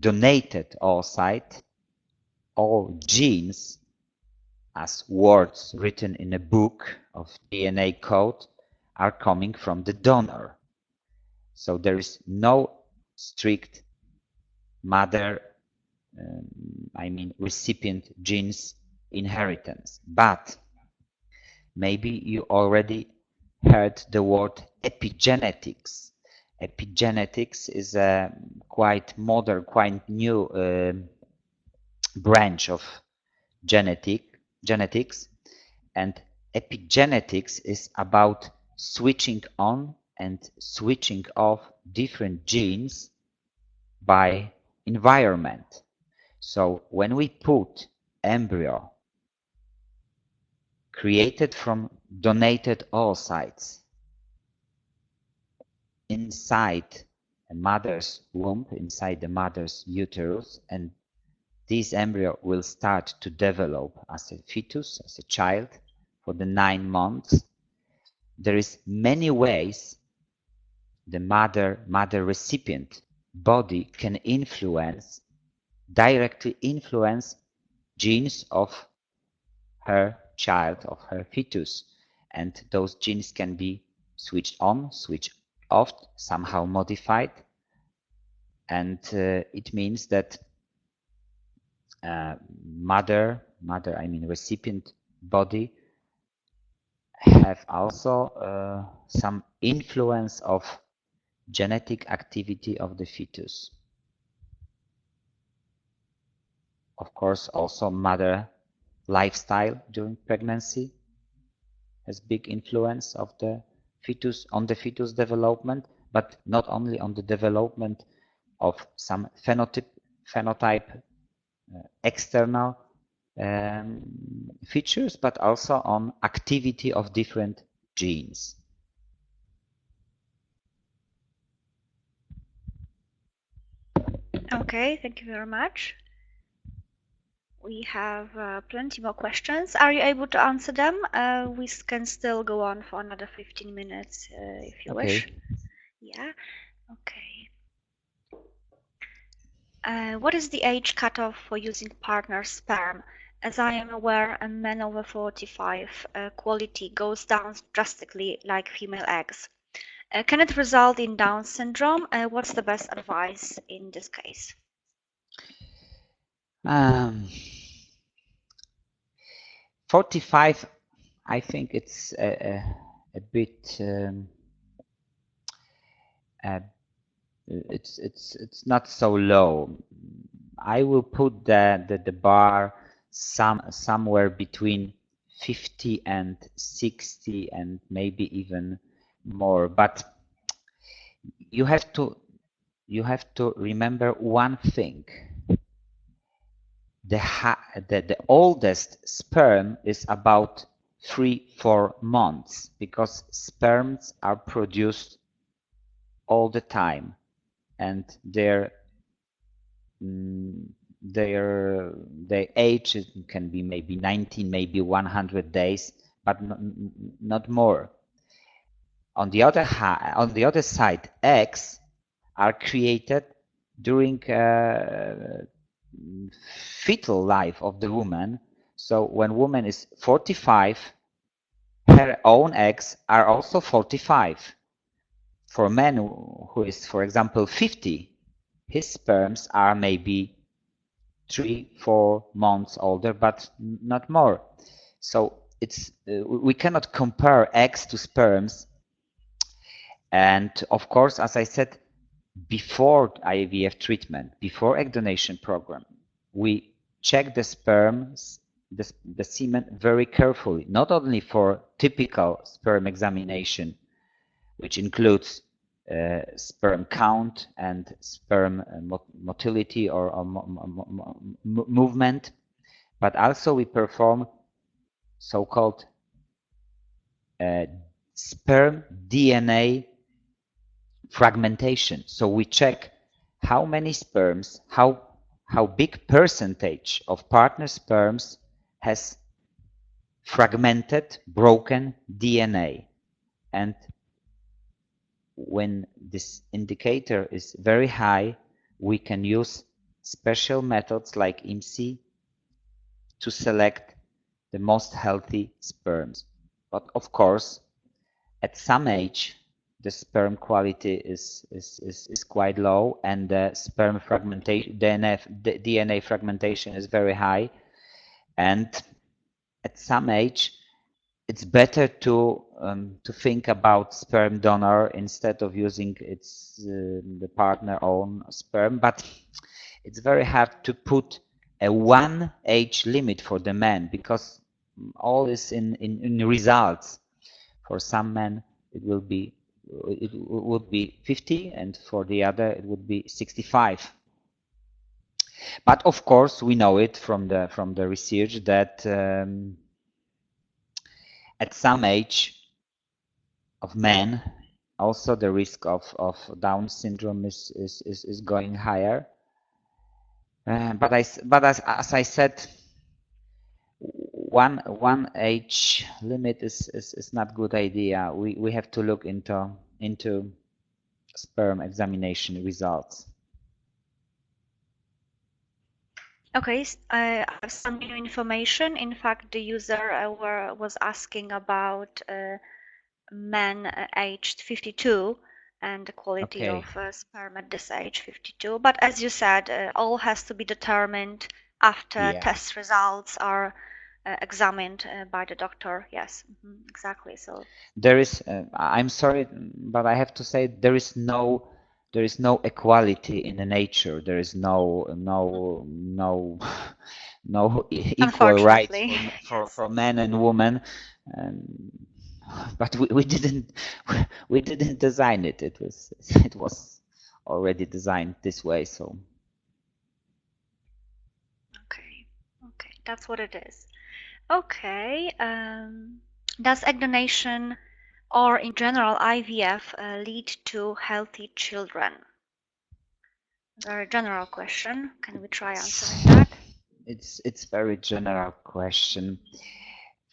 donated oocyte, all genes, as words written in a book of DNA code, are coming from the donor. So there is no strict mother, recipient genes inheritance. But maybe you already heard the word epigenetics. Epigenetics is a quite modern, quite new branch of genetics, and epigenetics is about switching on and switching off different genes by environment. So when we put embryo created from donated oocytes inside a mother's womb, inside the mother's uterus, and this embryo will start to develop as a fetus, as a child for the 9 months. There is many ways the mother recipient body can directly influence genes of her child, of her fetus. And those genes can be switched on, switched off, somehow modified. And it means that recipient body have also some influence of genetic activity of the fetus. Of course, also mother lifestyle during pregnancy has big influence of the fetus on the fetus development, but not only on the development of some phenotype external features, but also on activity of different genes. Okay, thank you very much. We have plenty more questions. Are you able to answer them? We can still go on for another 15 minutes if you wish. Yeah, okay. What is the age cutoff for using partner sperm? As I am aware, a man over 45 quality goes down drastically like female eggs. Can it result in Down syndrome? What's the best advice in this case? 45, I think it's a bit. It's not so low. I will put the bar somewhere between 50 and 60 and maybe even more. But you have to remember one thing. The oldest sperm is about 3-4 months because sperms are produced all the time, and their age can be maybe 19, maybe 100 days, but not more. On the other side, eggs are created during fetal life of the woman. So when woman is 45, her own eggs are also 45. For a man who is, for example, 50, his sperms are maybe 3-4 months older, but not more. So it's we cannot compare eggs to sperms. And of course, as I said, before IVF treatment, before egg donation program, we check the sperms, the semen very carefully, not only for typical sperm examination, which includes sperm count and sperm motility or movement, but also we perform so-called sperm DNA fragmentation. So we check how many sperms, how big percentage of partner sperms has fragmented, broken DNA. And when this indicator is very high, we can use special methods like IMSI to select the most healthy sperms. But of course, at some age, the sperm quality is quite low, and the sperm fragmentation, DNA fragmentation is very high. And at some age, it's better to think about sperm donor instead of using the partner own sperm. But it's very hard to put a one age limit for the men because all is in results. For some men, it will be it would be 50, and for the other it would be 65. But of course, we know it from the research that at some age of men, also the risk of Down syndrome is going higher. But as I said, one age limit is not good idea. We have to look into sperm examination results. Okay, some new information. In fact, the user was asking about men aged 52 and the quality Okay. of sperm at this age, 52. But as you said, all has to be determined after Yeah. test results are examined by the doctor. Yes, exactly. So There is, I'm sorry, but I have to say there is no equality in the nature. There is no equal rights unfortunately, yes. for men and women. But we didn't we didn't design it. It was already designed this way. So Okay, that's what it is. Okay, does egg donation or in general IVF lead to healthy children? Very general question. Can we try answering that? it's very general question.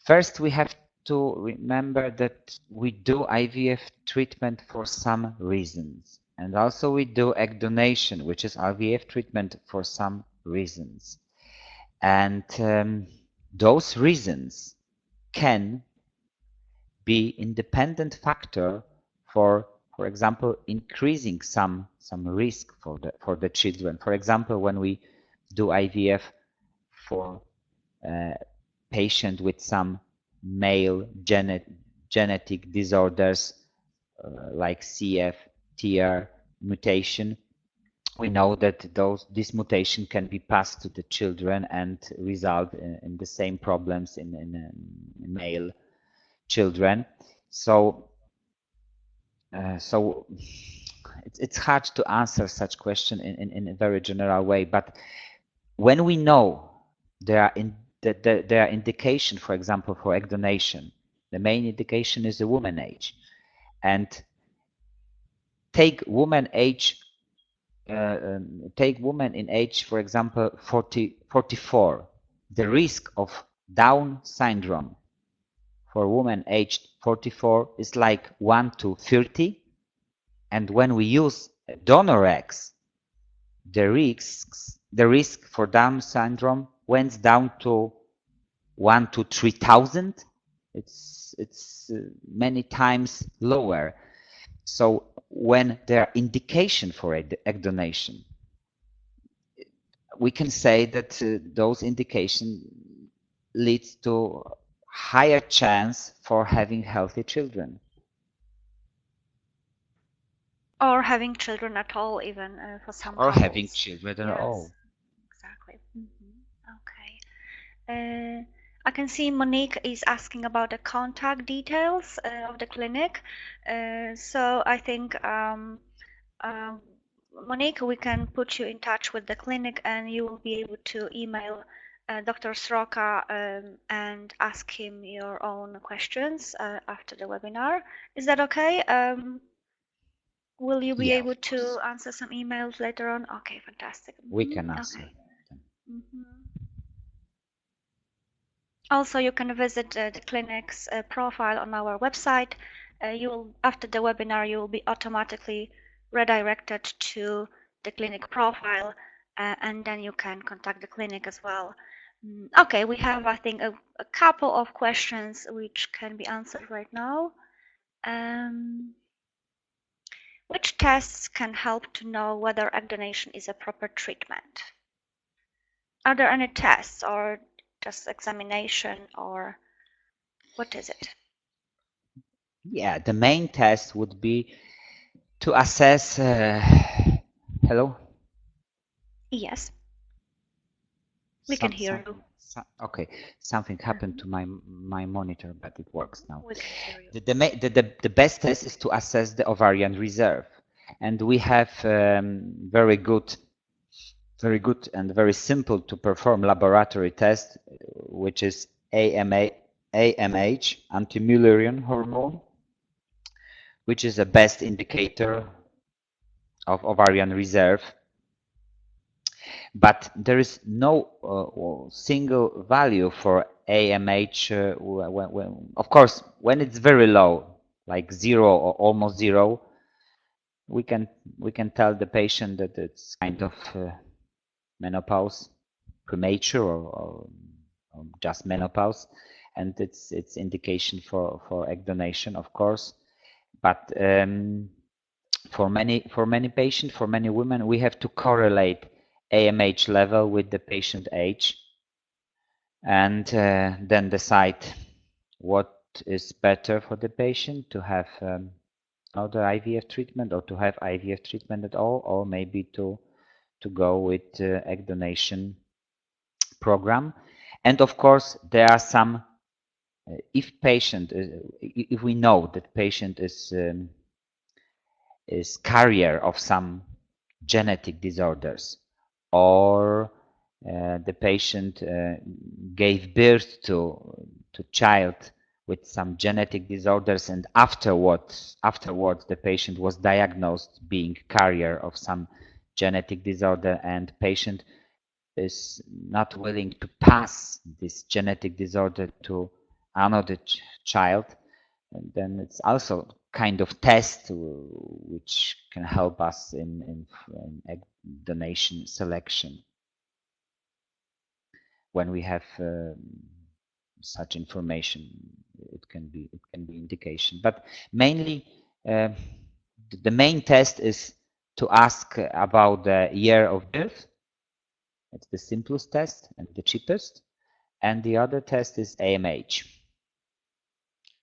First, we have to remember that we do IVF treatment for some reasons. And also we do egg donation, which is IVF treatment for some reasons. And those reasons can be independent factor for example, increasing some risk for the children. For example, when we do IVF for patient with some male genetic disorders like CF, TR mutation, we know that this mutation can be passed to the children and result in the same problems in male children. So it's hard to answer such question in a very general way. But when we know there are indication, for example, for egg donation, the main indication is the woman age, and take woman in age, for example, 44. The risk of Down syndrome for women aged 44 is like 1 to 30, and when we use donor eggs, the risk for Down syndrome went down to 1 to 3,000. It's many times lower. So when there are indication for egg donation, we can say that those indications leads to higher chance for having healthy children. Or having children at all, even for some Or couples. having children at all. Exactly. Okay. I can see Monique is asking about the contact details of the clinic. So I think Monique, we can put you in touch with the clinic and you will be able to email Dr. Sroka and ask him your own questions after the webinar. Is that okay? Will you be able to answer some emails later on? Okay, fantastic. We can answer. Okay. Also, you can visit the clinic's profile on our website. After the webinar, you will be automatically redirected to the clinic profile, and then you can contact the clinic as well. Okay, we have, I think, a couple of questions which can be answered right now. Which tests can help to know whether egg donation is a proper treatment? Are there any tests or just examination, or what is it? Yeah, the main test would be to assess. Hello? Yes, we can hear you. Okay, something happened to my monitor, but it works now. We can hear you. The best test is to assess the ovarian reserve, and we have very good and very simple to perform laboratory test, which is AMH, anti-Mullerian hormone, which is the best indicator of ovarian reserve. But there is no single value for AMH. Of course, when it's very low, like 0 or almost 0, we can tell the patient that it's kind of menopause, premature or just menopause, and it's indication for egg donation, of course. But for many patients, for many women, we have to correlate AMH level with the patient age, and then decide what is better for the patient, to have other IVF treatment or to have IVF treatment at all, or maybe to go with egg donation program. And of course, there are some, if we know that patient is carrier of some genetic disorders, or the patient gave birth to child with some genetic disorders, and afterwards the patient was diagnosed being carrier of some genetic disorder, and patient is not willing to pass this genetic disorder to another child, and then it's also kind of test which can help us in egg donation selection when we have such information. It can be indication, but mainly the main test is to ask about the year of birth. It's the simplest test and the cheapest, and the other test is AMH,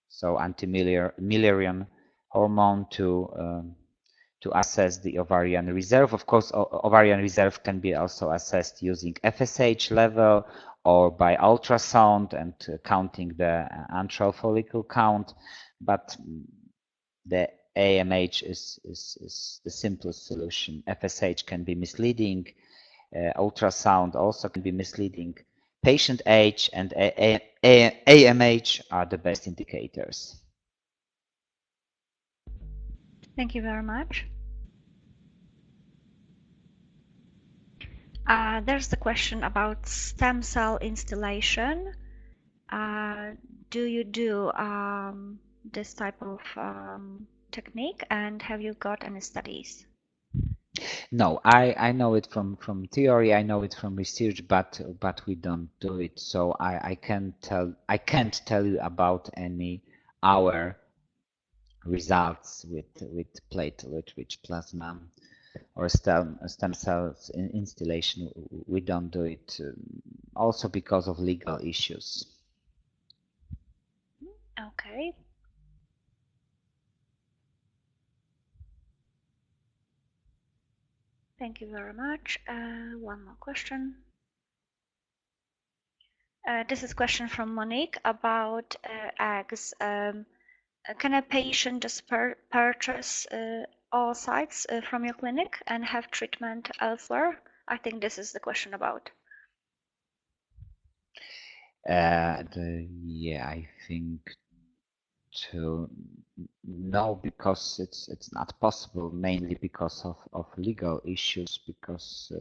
so anti-Mullerian hormone, to assess the ovarian reserve. Of course, ovarian reserve can be also assessed using FSH level or by ultrasound and counting the antral follicle count, but the AMH is the simplest solution. FSH can be misleading, ultrasound also can be misleading. Patient age and AMH are the best indicators. Thank you very much. There's the question about stem cell instillation. Do you do this type of technique, and have you got any studies? No, I know it from theory. I know it from research, but we don't do it. So I can't tell you about any our results with platelet-rich plasma or stem cells instillation. We don't do it, also because of legal issues. Okay. Thank you very much. One more question. This is a question from Monique about eggs. Can a patient just purchase oocytes from your clinic and have treatment elsewhere? I think this is the question about. Yeah, I think no, because it's not possible, mainly because of legal issues, because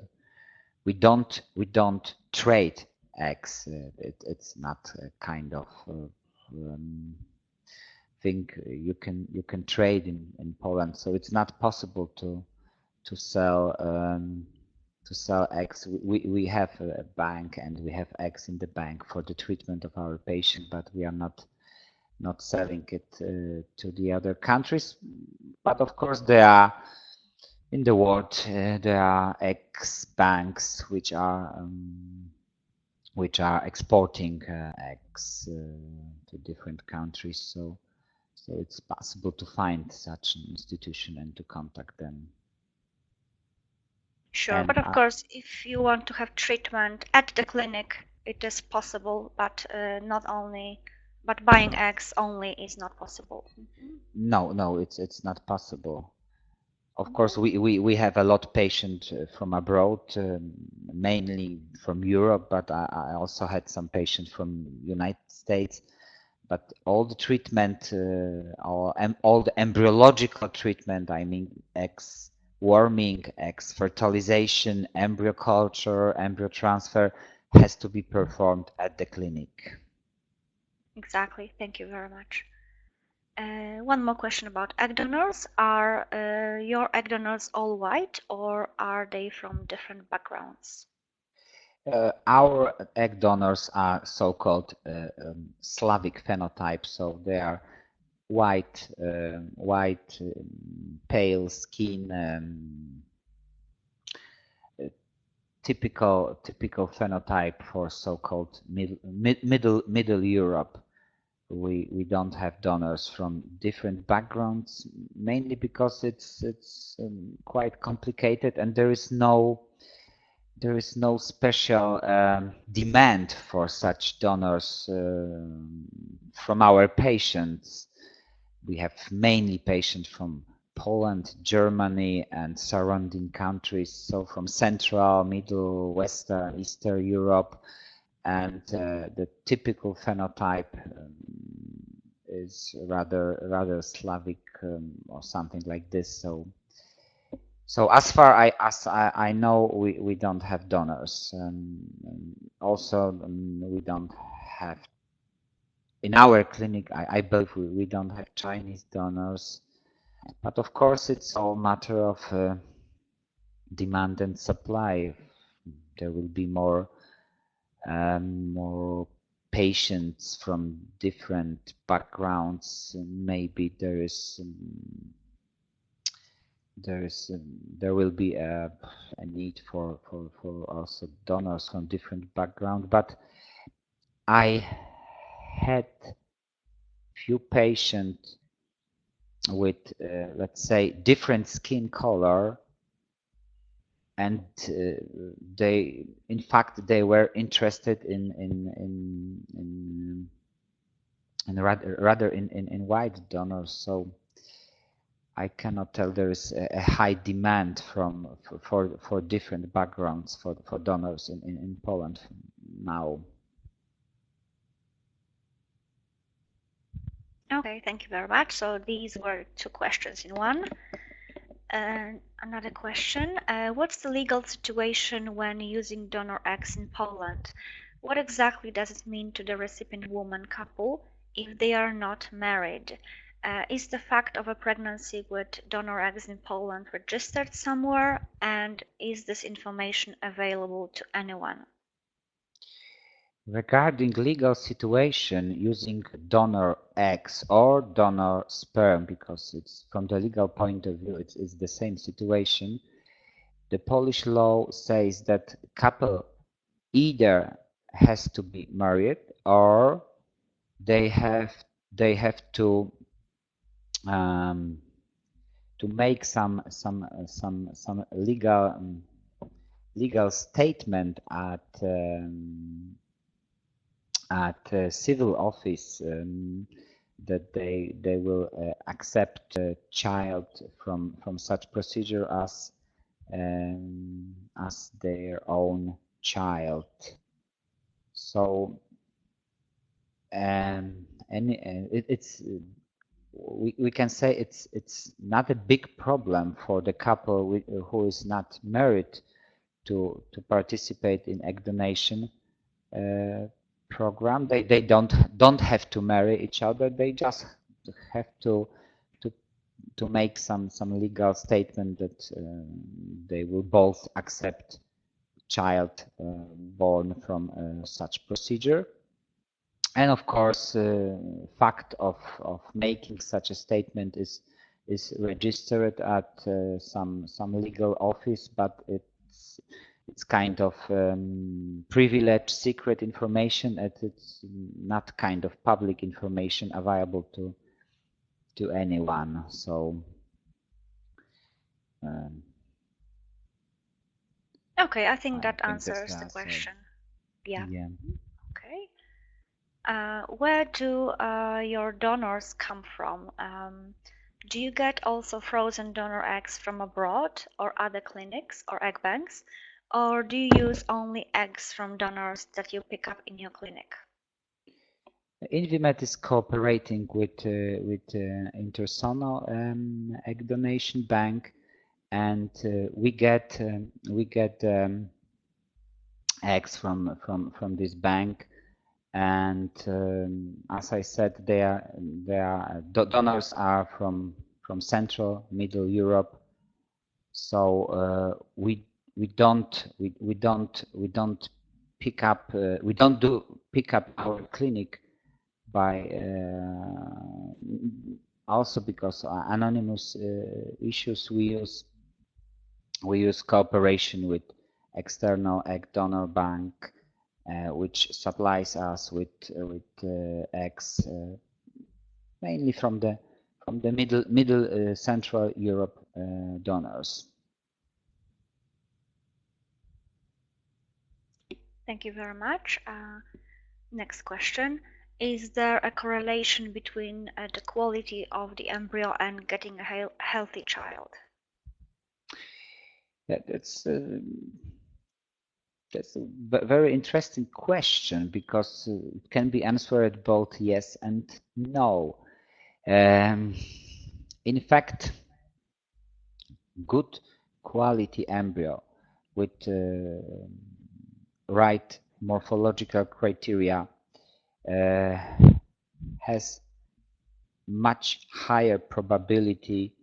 we don't trade eggs. It's not a kind of thing you can trade in Poland, so it's not possible to sell eggs. We have a bank and we have eggs in the bank for the treatment of our patient, but we are not selling it to the other countries. But of course, there are in the world there are eggs banks which are exporting eggs to different countries. So it's possible to find such an institution and to contact them. Sure, but of course, if you want to have treatment at the clinic, it is possible, but buying eggs only is not possible. No, it's not possible. Of course, we have a lot of patients from abroad, mainly from Europe, but I also had some patients from United States. But all the treatment, all the embryological treatment, I mean, eggs warming, eggs fertilization, embryo culture, embryo transfer, has to be performed at the clinic. Exactly. Thank you very much. One more question about egg donors. Are your egg donors all white, or are they from different backgrounds? Our egg donors are so-called Slavic phenotype, so they are white, pale skin, typical phenotype for so-called middle Europe. We don't have donors from different backgrounds, mainly because it's quite complicated, and there is no special demand for such donors from our patients. We have mainly patients from Poland, Germany, and surrounding countries, so from Central, Middle, Western, Eastern Europe, and the typical phenotype is rather Slavic or something like this. So as far as I know, we don't have donors. Also, we don't have in our clinic. I believe we don't have Chinese donors. But of course, it's all matter of demand and supply. There will be more patients from different backgrounds. Maybe there will be a need for also donors from different background. But I had few patients with let's say different skin color, and they in fact they were interested in rather in white donors. So I cannot tell there is a high demand for different backgrounds for donors in Poland now. Okay, thank you very much. So these were two questions in one. Another question. What's the legal situation when using donor eggs in Poland? What exactly does it mean to the recipient woman couple if they are not married? Is the fact of a pregnancy with donor eggs in Poland registered somewhere? And is this information available to anyone? Regarding legal situation using donor eggs or donor sperm, because it's from the legal point of view, it's the same situation. The Polish law says that couple either has to be married or they have to make some legal statement at civil office that they will accept a child from such procedure as their own child. So we can say it's not a big problem for the couple who is not married to participate in egg donation program. They don't have to marry each other. They just have to make some legal statement that they will both accept child born from such procedure. And of course, fact of making such a statement is registered at some legal office, but it's kind of privileged, secret information, and it's not kind of public information available to anyone. So. Okay, I think that answers the question. Yeah. Yeah. Okay. Where do your donors come from? Do you get also frozen donor eggs from abroad or other clinics or egg banks? Or do you use only eggs from donors that you pick up in your clinic? Invimed is cooperating with Intersonal egg donation bank, and we get eggs from this bank. And as I said, donors are from Central Middle Europe. So we don't pick up our clinic by also because anonymous issues. We use cooperation with external egg donor bank, which supplies us with eggs mainly from the middle Central Europe donors. Thank you very much. Next question. Is there a correlation between the quality of the embryo and getting a healthy child? That's a very interesting question, because it can be answered both yes and no. In fact, good quality embryo with right morphological criteria has much higher probability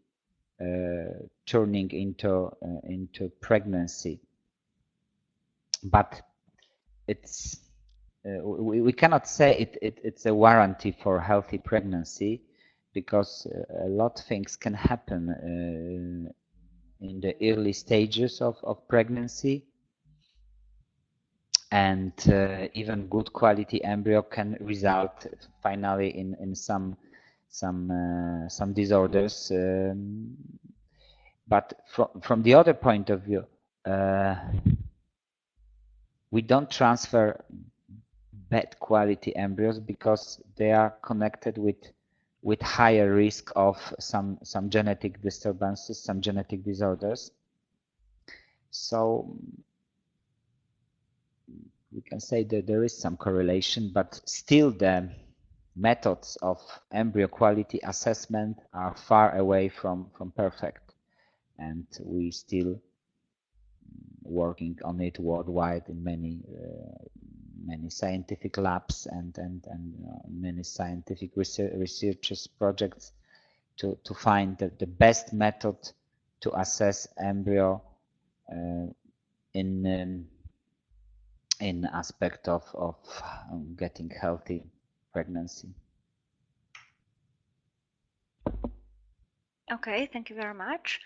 turning into pregnancy. But it's we cannot say it's a warranty for healthy pregnancy, because a lot of things can happen in the early stages of pregnancy, and even good quality embryo can result finally in some disorders. But from the other point of view, we don't transfer bad quality embryos because they are connected with higher risk of some genetic disturbances, some genetic disorders. So we can say that there is some correlation, but still the methods of embryo quality assessment are far away from perfect, and we still working on it worldwide in many scientific labs and many scientific researchers projects to find the best method to assess embryo in aspect of getting healthy pregnancy. Okay, thank you very much.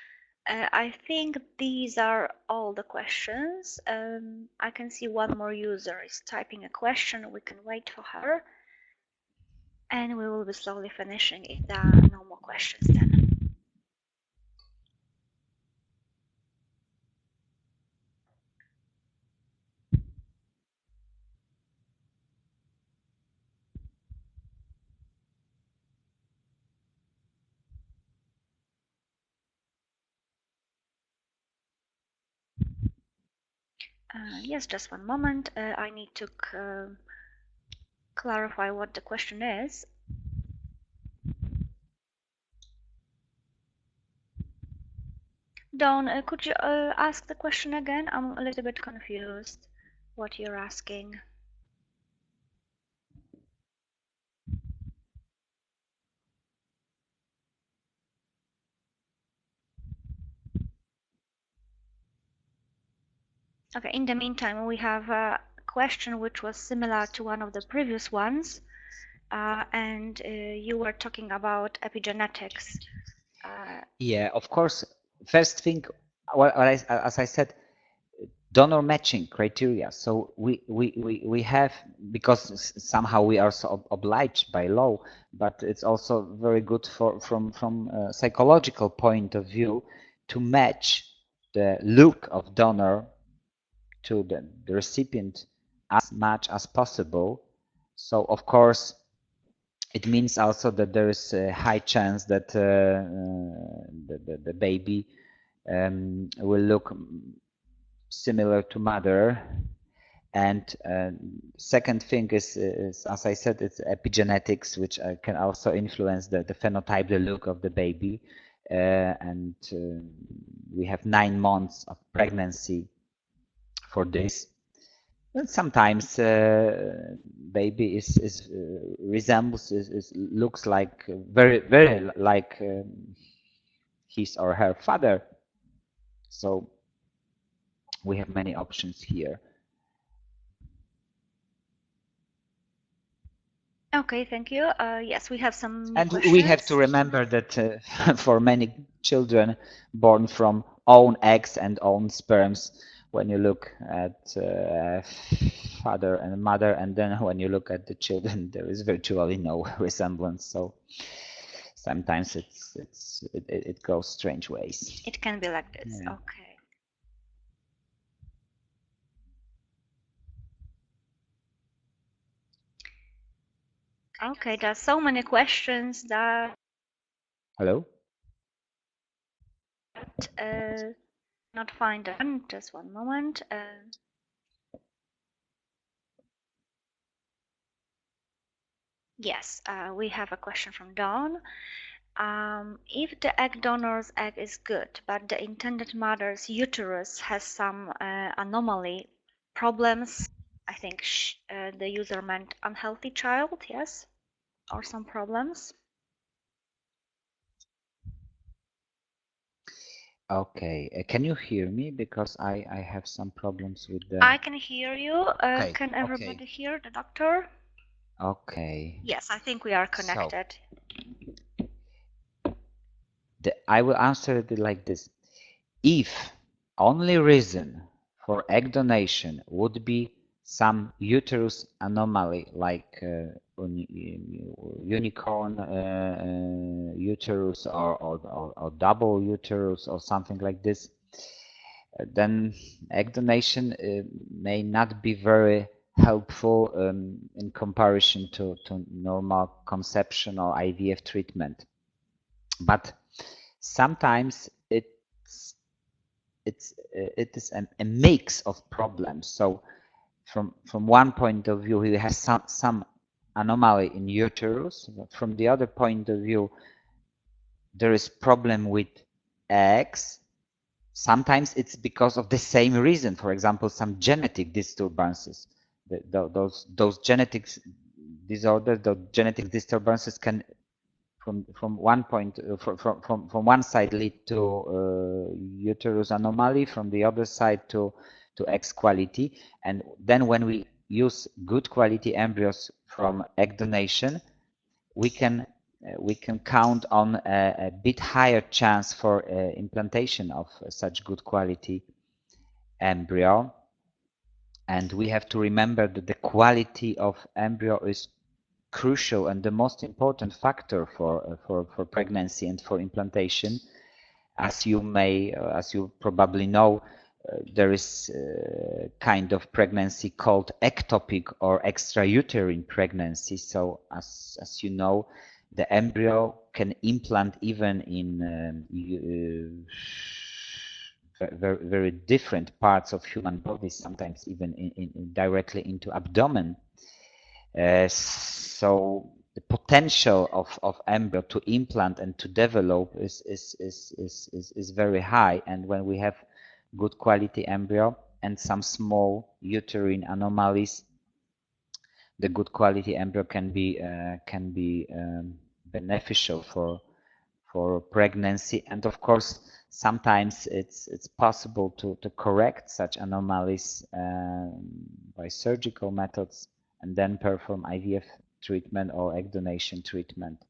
I think these are all the questions. I can see one more user is typing a question. We can wait for her. And we will be slowly finishing if there are no more questions then. Yes, just one moment. I need to clarify what the question is. Dawn, could you ask the question again? I'm a little bit confused what you're asking. Okay, in the meantime, we have a question which was similar to one of the previous ones, and you were talking about epigenetics. Yeah, of course. First thing, as I said, donor matching criteria. So we have, because somehow we are so obliged by law, but it's also very good from a psychological point of view to match the look of donor to the recipient as much as possible. So of course, it means also that there is a high chance that the baby will look similar to mother. And second thing is, as I said, it's epigenetics, which can also influence the phenotype, the look of the baby. And we have 9 months of pregnancy for this. And sometimes baby resembles, looks like very like his or her father. So we have many options here. Okay, thank you. Yes, we have some And questions. we have to remember that for many children born from own eggs and own sperms, when you look at father and mother, and then when you look at the children, there is virtually no resemblance. So sometimes it goes strange ways. It can be like this. Yeah. Okay. Okay, there's so many questions that Hello? not find them. Just one moment. Yes, we have a question from Dawn. If the egg donor's egg is good, but the intended mother's uterus has some anomaly, problems, I think the user meant unhealthy child, yes? Or some problems? Okay. Can you hear me? Because I have some problems with the. I can hear you. Okay. Can everybody hear the doctor? Okay. Yes, I think we are So connected. I will answer it like this. If only reason for egg donation would be some uterus anomaly like unicorn uterus or double uterus or something like this, then egg donation may not be very helpful in comparison to normal conception or IVF treatment. But sometimes it is a mix of problems. So from one point of view, he has some anomaly in uterus. But from the other point of view, there is problem with eggs. Sometimes it's because of the same reason. For example, some genetic disturbances. Those genetic disorders, those genetic disturbances can from one point from one side lead to uterus anomaly, from the other side to egg quality. And then when we use good quality embryos from egg donation, we can count on a bit higher chance for implantation of such good quality embryo. And we have to remember that the quality of embryo is crucial and the most important factor for pregnancy and for implantation. As you probably know, there is a kind of pregnancy called ectopic or extrauterine pregnancy. So as you know, the embryo can implant even in very different parts of human bodies, sometimes even directly into abdomen. So the potential of embryo to implant and to develop is very high. And when we have good quality embryo and some small uterine anomalies, the good quality embryo can be beneficial for pregnancy. And of course, sometimes it's possible to correct such anomalies by surgical methods and then perform IVF treatment or egg donation treatment.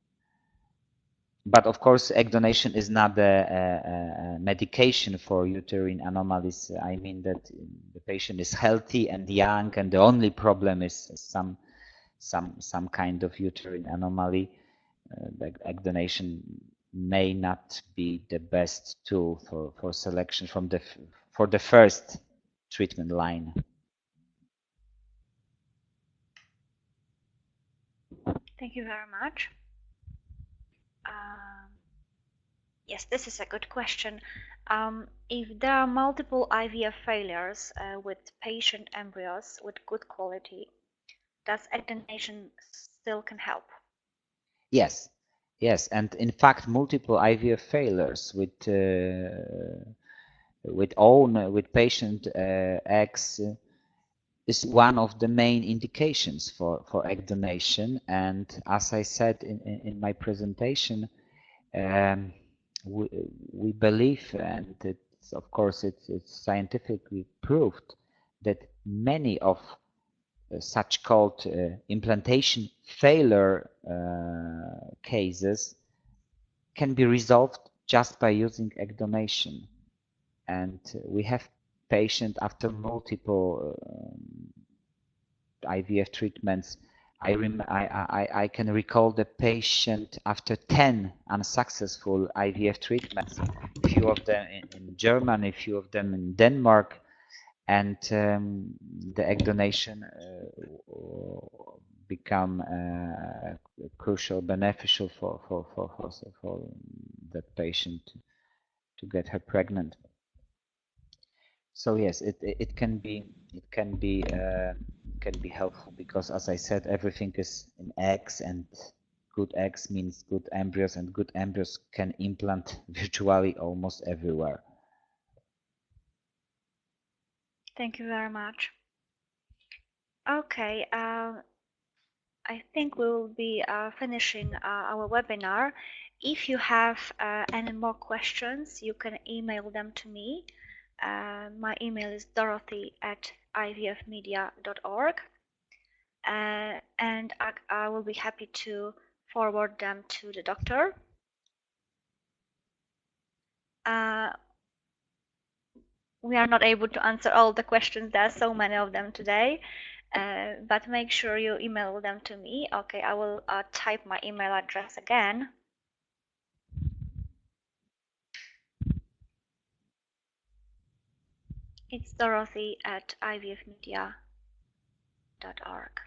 But of course, egg donation is not a medication for uterine anomalies. I mean that the patient is healthy and young, and the only problem is some kind of uterine anomaly. Egg donation may not be the best tool for selection for the first treatment line. Thank you very much. Yes, this is a good question. If there are multiple IVF failures with patient embryos with good quality, does egg donation still can help? Yes, yes, and in fact, multiple IVF failures with patient eggs is one of the main indications for egg donation. And as I said in my presentation, we believe, and it's of course it's scientifically proved, that many of such called implantation failure cases can be resolved just by using egg donation. And we have patients after multiple IVF treatments. I can recall the patient after 10 unsuccessful IVF treatments, a few of them in Germany, a few of them in Denmark, and the egg donation become crucial, beneficial for that patient to get her pregnant. So yes, it can be helpful because, as I said, everything is in eggs, and good eggs means good embryos, and good embryos can implant virtually almost everywhere. Thank you very much. Okay, I think we will be finishing our webinar. If you have any more questions, you can email them to me. My email is dorothy@ivfmedia.org, and I will be happy to forward them to the doctor. We are not able to answer all the questions. There are so many of them today, but make sure you email them to me. Okay, I will type my email address again. It's dorothy@ivfmedia.org.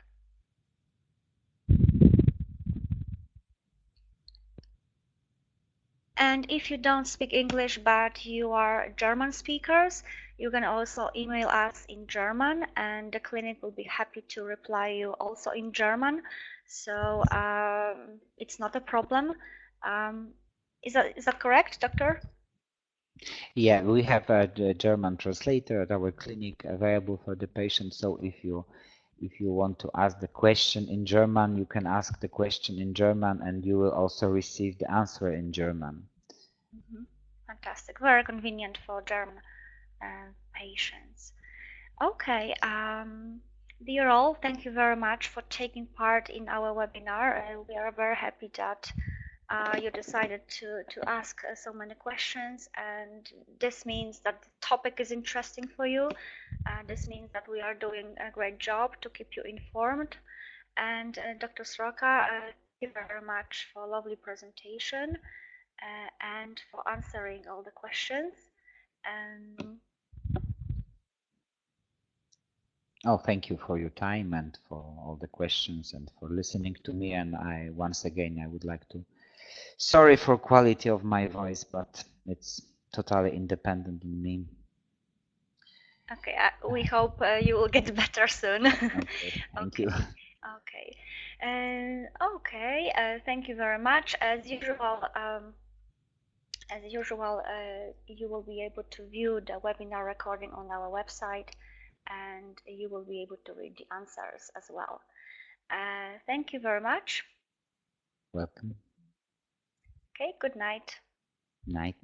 And if you don't speak English but you are German speakers, you can also email us in German, and the clinic will be happy to reply you also in German. So it's not a problem. Is that correct, doctor? Yeah, we have a German translator at our clinic available for the patient. So if you want to ask the question in German, you can ask the question in German, and you will also receive the answer in German. Mm-hmm. Fantastic. Very convenient for German patients. Okay. Dear all, thank you very much for taking part in our webinar. We are very happy that you decided to ask so many questions, and this means that the topic is interesting for you. This means that we are doing a great job to keep you informed. And Dr. Sroka, thank you very much for a lovely presentation and for answering all the questions. Oh, thank you for your time and for all the questions and for listening to me. And once again, I would like to, sorry for quality of my voice, but it's totally independent on me. Okay, we hope you will get better soon. Okay, thank you. Okay. Okay. Thank you very much. As usual, you will be able to view the webinar recording on our website, and you will be able to read the answers as well. Thank you very much. Welcome. Okay. Good night. Night.